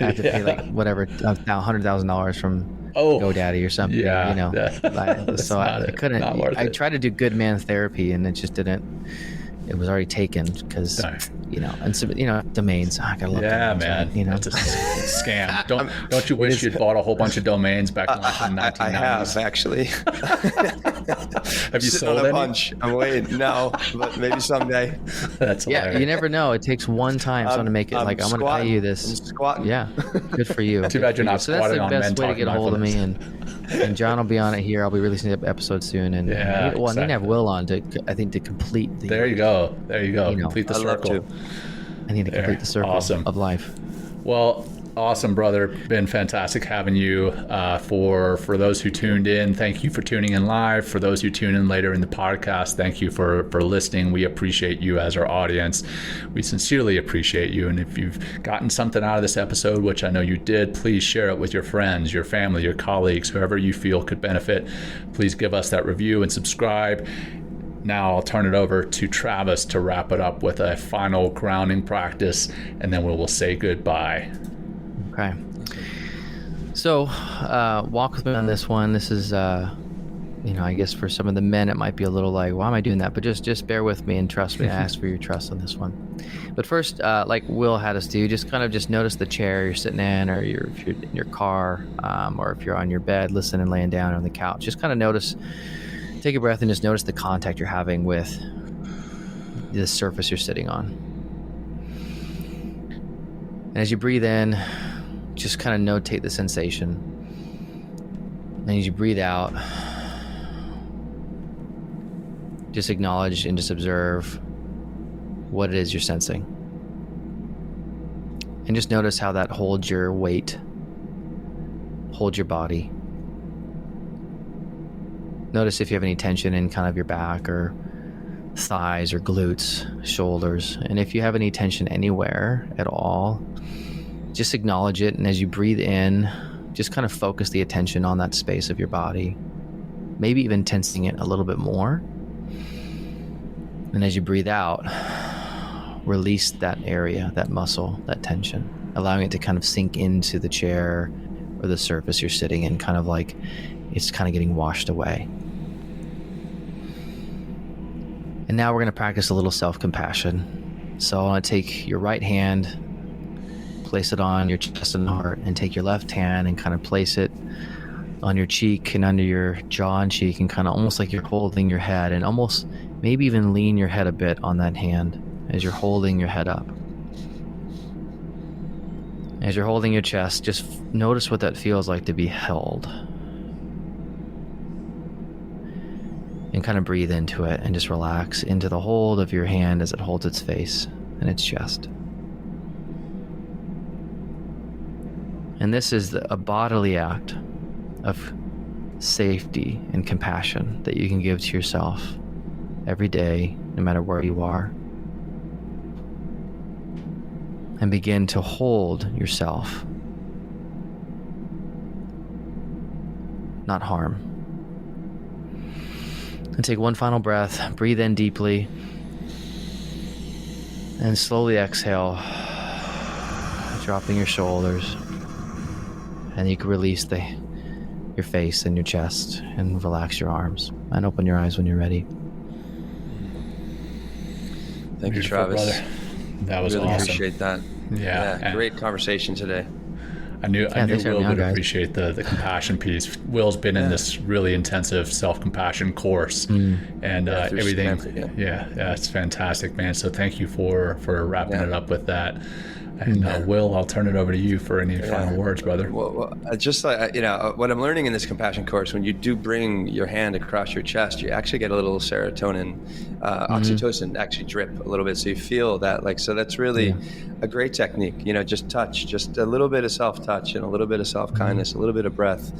Speaker 3: had to pay like whatever $100,000 from GoDaddy or something. So I couldn't. I tried to do Goodman Therapy, and it just didn't. It was already taken because domains. I gotta love domains,
Speaker 2: man.
Speaker 3: Right?
Speaker 2: It's a scam. Don't you wish you'd bought a whole bunch of domains back in the 1990s?
Speaker 4: I have actually.
Speaker 2: Have you sold
Speaker 4: on a
Speaker 2: any?
Speaker 4: bunch? I'm waiting. No, but maybe someday.
Speaker 2: That's hilarious.
Speaker 3: You never know. It takes one time someone to make it. I'm going to pay you this.
Speaker 4: I'm squatting.
Speaker 3: Yeah, good for you.
Speaker 2: Too bad you're not squatting on Men
Speaker 3: So that's the best way to get a hold of me, and Jon will be on it here. I'll be releasing an episode soon, and I need to have Will on to complete the.
Speaker 2: There you go. Complete the circle.
Speaker 3: I need to complete the circle of life.
Speaker 2: Well, awesome, brother. Been fantastic having you. For those who tuned in, thank you for tuning in live. For those who tune in later in the podcast, thank you for listening. We appreciate you as our audience. We sincerely appreciate you. And if you've gotten something out of this episode, which I know you did, please share it with your friends, your family, your colleagues, whoever you feel could benefit. Please give us that review and subscribe. Now I'll turn it over to Travis to wrap it up with a final grounding practice, and then we'll say goodbye.
Speaker 3: Okay. So walk with me on this one. This is, I guess for some of the men, it might be a little like, why am I doing that? But just bear with me and trust me. I ask for your trust on this one. But first, like Will had us do, just notice the chair you're sitting in, or if you're in your car, or if you're on your bed, listening and laying down on the couch. Just kind of notice. Take a breath and just notice the contact you're having with the surface you're sitting on. And as you breathe in, just kind of notate the sensation. And as you breathe out, just acknowledge and just observe what it is you're sensing. And just notice how that holds your weight, holds your body. Notice if you have any tension in kind of your back or thighs or glutes, shoulders. And if you have any tension anywhere at all, just acknowledge it. And as you breathe in, just kind of focus the attention on that space of your body, maybe even tensing it a little bit more. And as you breathe out, release that area, that muscle, that tension, allowing it to kind of sink into the chair or the surface you're sitting in, kind of like it's kind of getting washed away. And now we're going to practice a little self-compassion. So I want to take your right hand, place it on your chest and heart, and take your left hand and kind of place it on your cheek and under your jaw and cheek, and kind of almost like you're holding your head, and almost maybe even lean your head a bit on that hand as you're holding your head up. As you're holding your chest, just notice what that feels like to be held. And kind of breathe into it and just relax into the hold of your hand as it holds its face and its chest. And this is a bodily act of safety and compassion that you can give to yourself every day, no matter where you are. And begin to hold yourself, not harm. And take one final breath, breathe in deeply, and slowly exhale, dropping your shoulders. And you can release your face and your chest and relax your arms and open your eyes when you're ready.
Speaker 4: Thank you, Travis.
Speaker 2: Brother. That was
Speaker 4: really
Speaker 2: awesome.
Speaker 4: Appreciate that. Yeah, great conversation today.
Speaker 2: I knew Will would appreciate the compassion piece. Will's been in this really intensive self-compassion course, and everything. Yeah, it's fantastic, man. So thank you for wrapping it up with that. And Will, I'll turn it over to you for any final words, brother.
Speaker 4: Well, just like, what I'm learning in this compassion course, when you do bring your hand across your chest, you actually get a little serotonin, oxytocin actually drip a little bit. So you feel that, so that's really a great technique. Just touch, just a little bit of self-touch and a little bit of self-kindness, a little bit of breath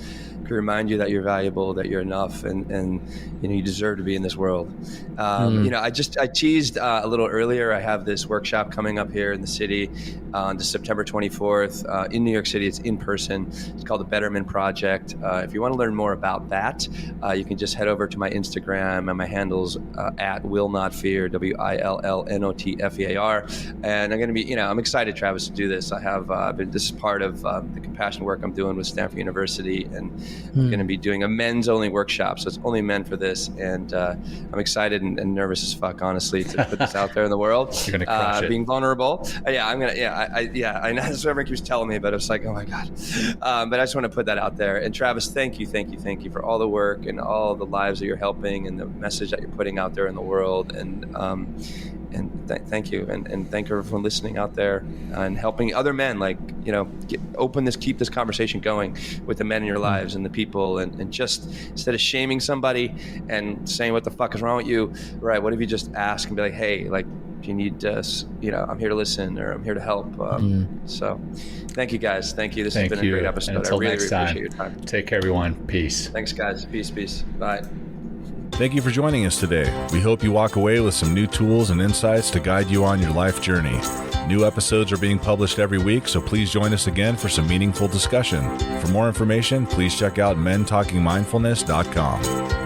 Speaker 4: can remind you that you're valuable, that you're enough, and you deserve to be in this world. I teased a little earlier. I have this workshop coming up here in the city on September 24th in New York City. It's in person. It's called the Betterment Project. If you want to learn more about that, you can just head over to my Instagram, and my handle's at Will Not Fear, WILLNOTFEAR. And I'm going to be, I'm excited, Travis, to do this. I have this is part of the compassion work I'm doing with Stanford University, and I'm going to be doing a men's only workshop. So it's only men for this. And I'm excited and nervous as fuck, honestly, to put this out there in the world.
Speaker 2: You're going to crush it.
Speaker 4: Being vulnerable. I know that's what everyone keeps telling me, but it's like, oh my God. But I just want to put that out there. And Travis, thank you for all the work and all the lives that you're helping and the message that you're putting out there in the world. And thank you. And thank you for listening out there and helping other men, keep this conversation going with the men in your lives and the people. And just instead of shaming somebody and saying, what the fuck is wrong with you? Right. What if you just ask and be like, hey, you need us, I'm here to listen, or I'm here to help. So thank you guys. Thank you. This has been a great episode.
Speaker 2: Until
Speaker 4: I really
Speaker 2: next time,
Speaker 4: appreciate your time.
Speaker 2: Take care, everyone. Peace.
Speaker 4: Thanks, guys. Peace. Bye.
Speaker 1: Thank you for joining us today. We hope you walk away with some new tools and insights to guide you on your life journey. New episodes are being published every week, so please join us again for some meaningful discussion. For more information, please check out mentalkingmindfulness.com.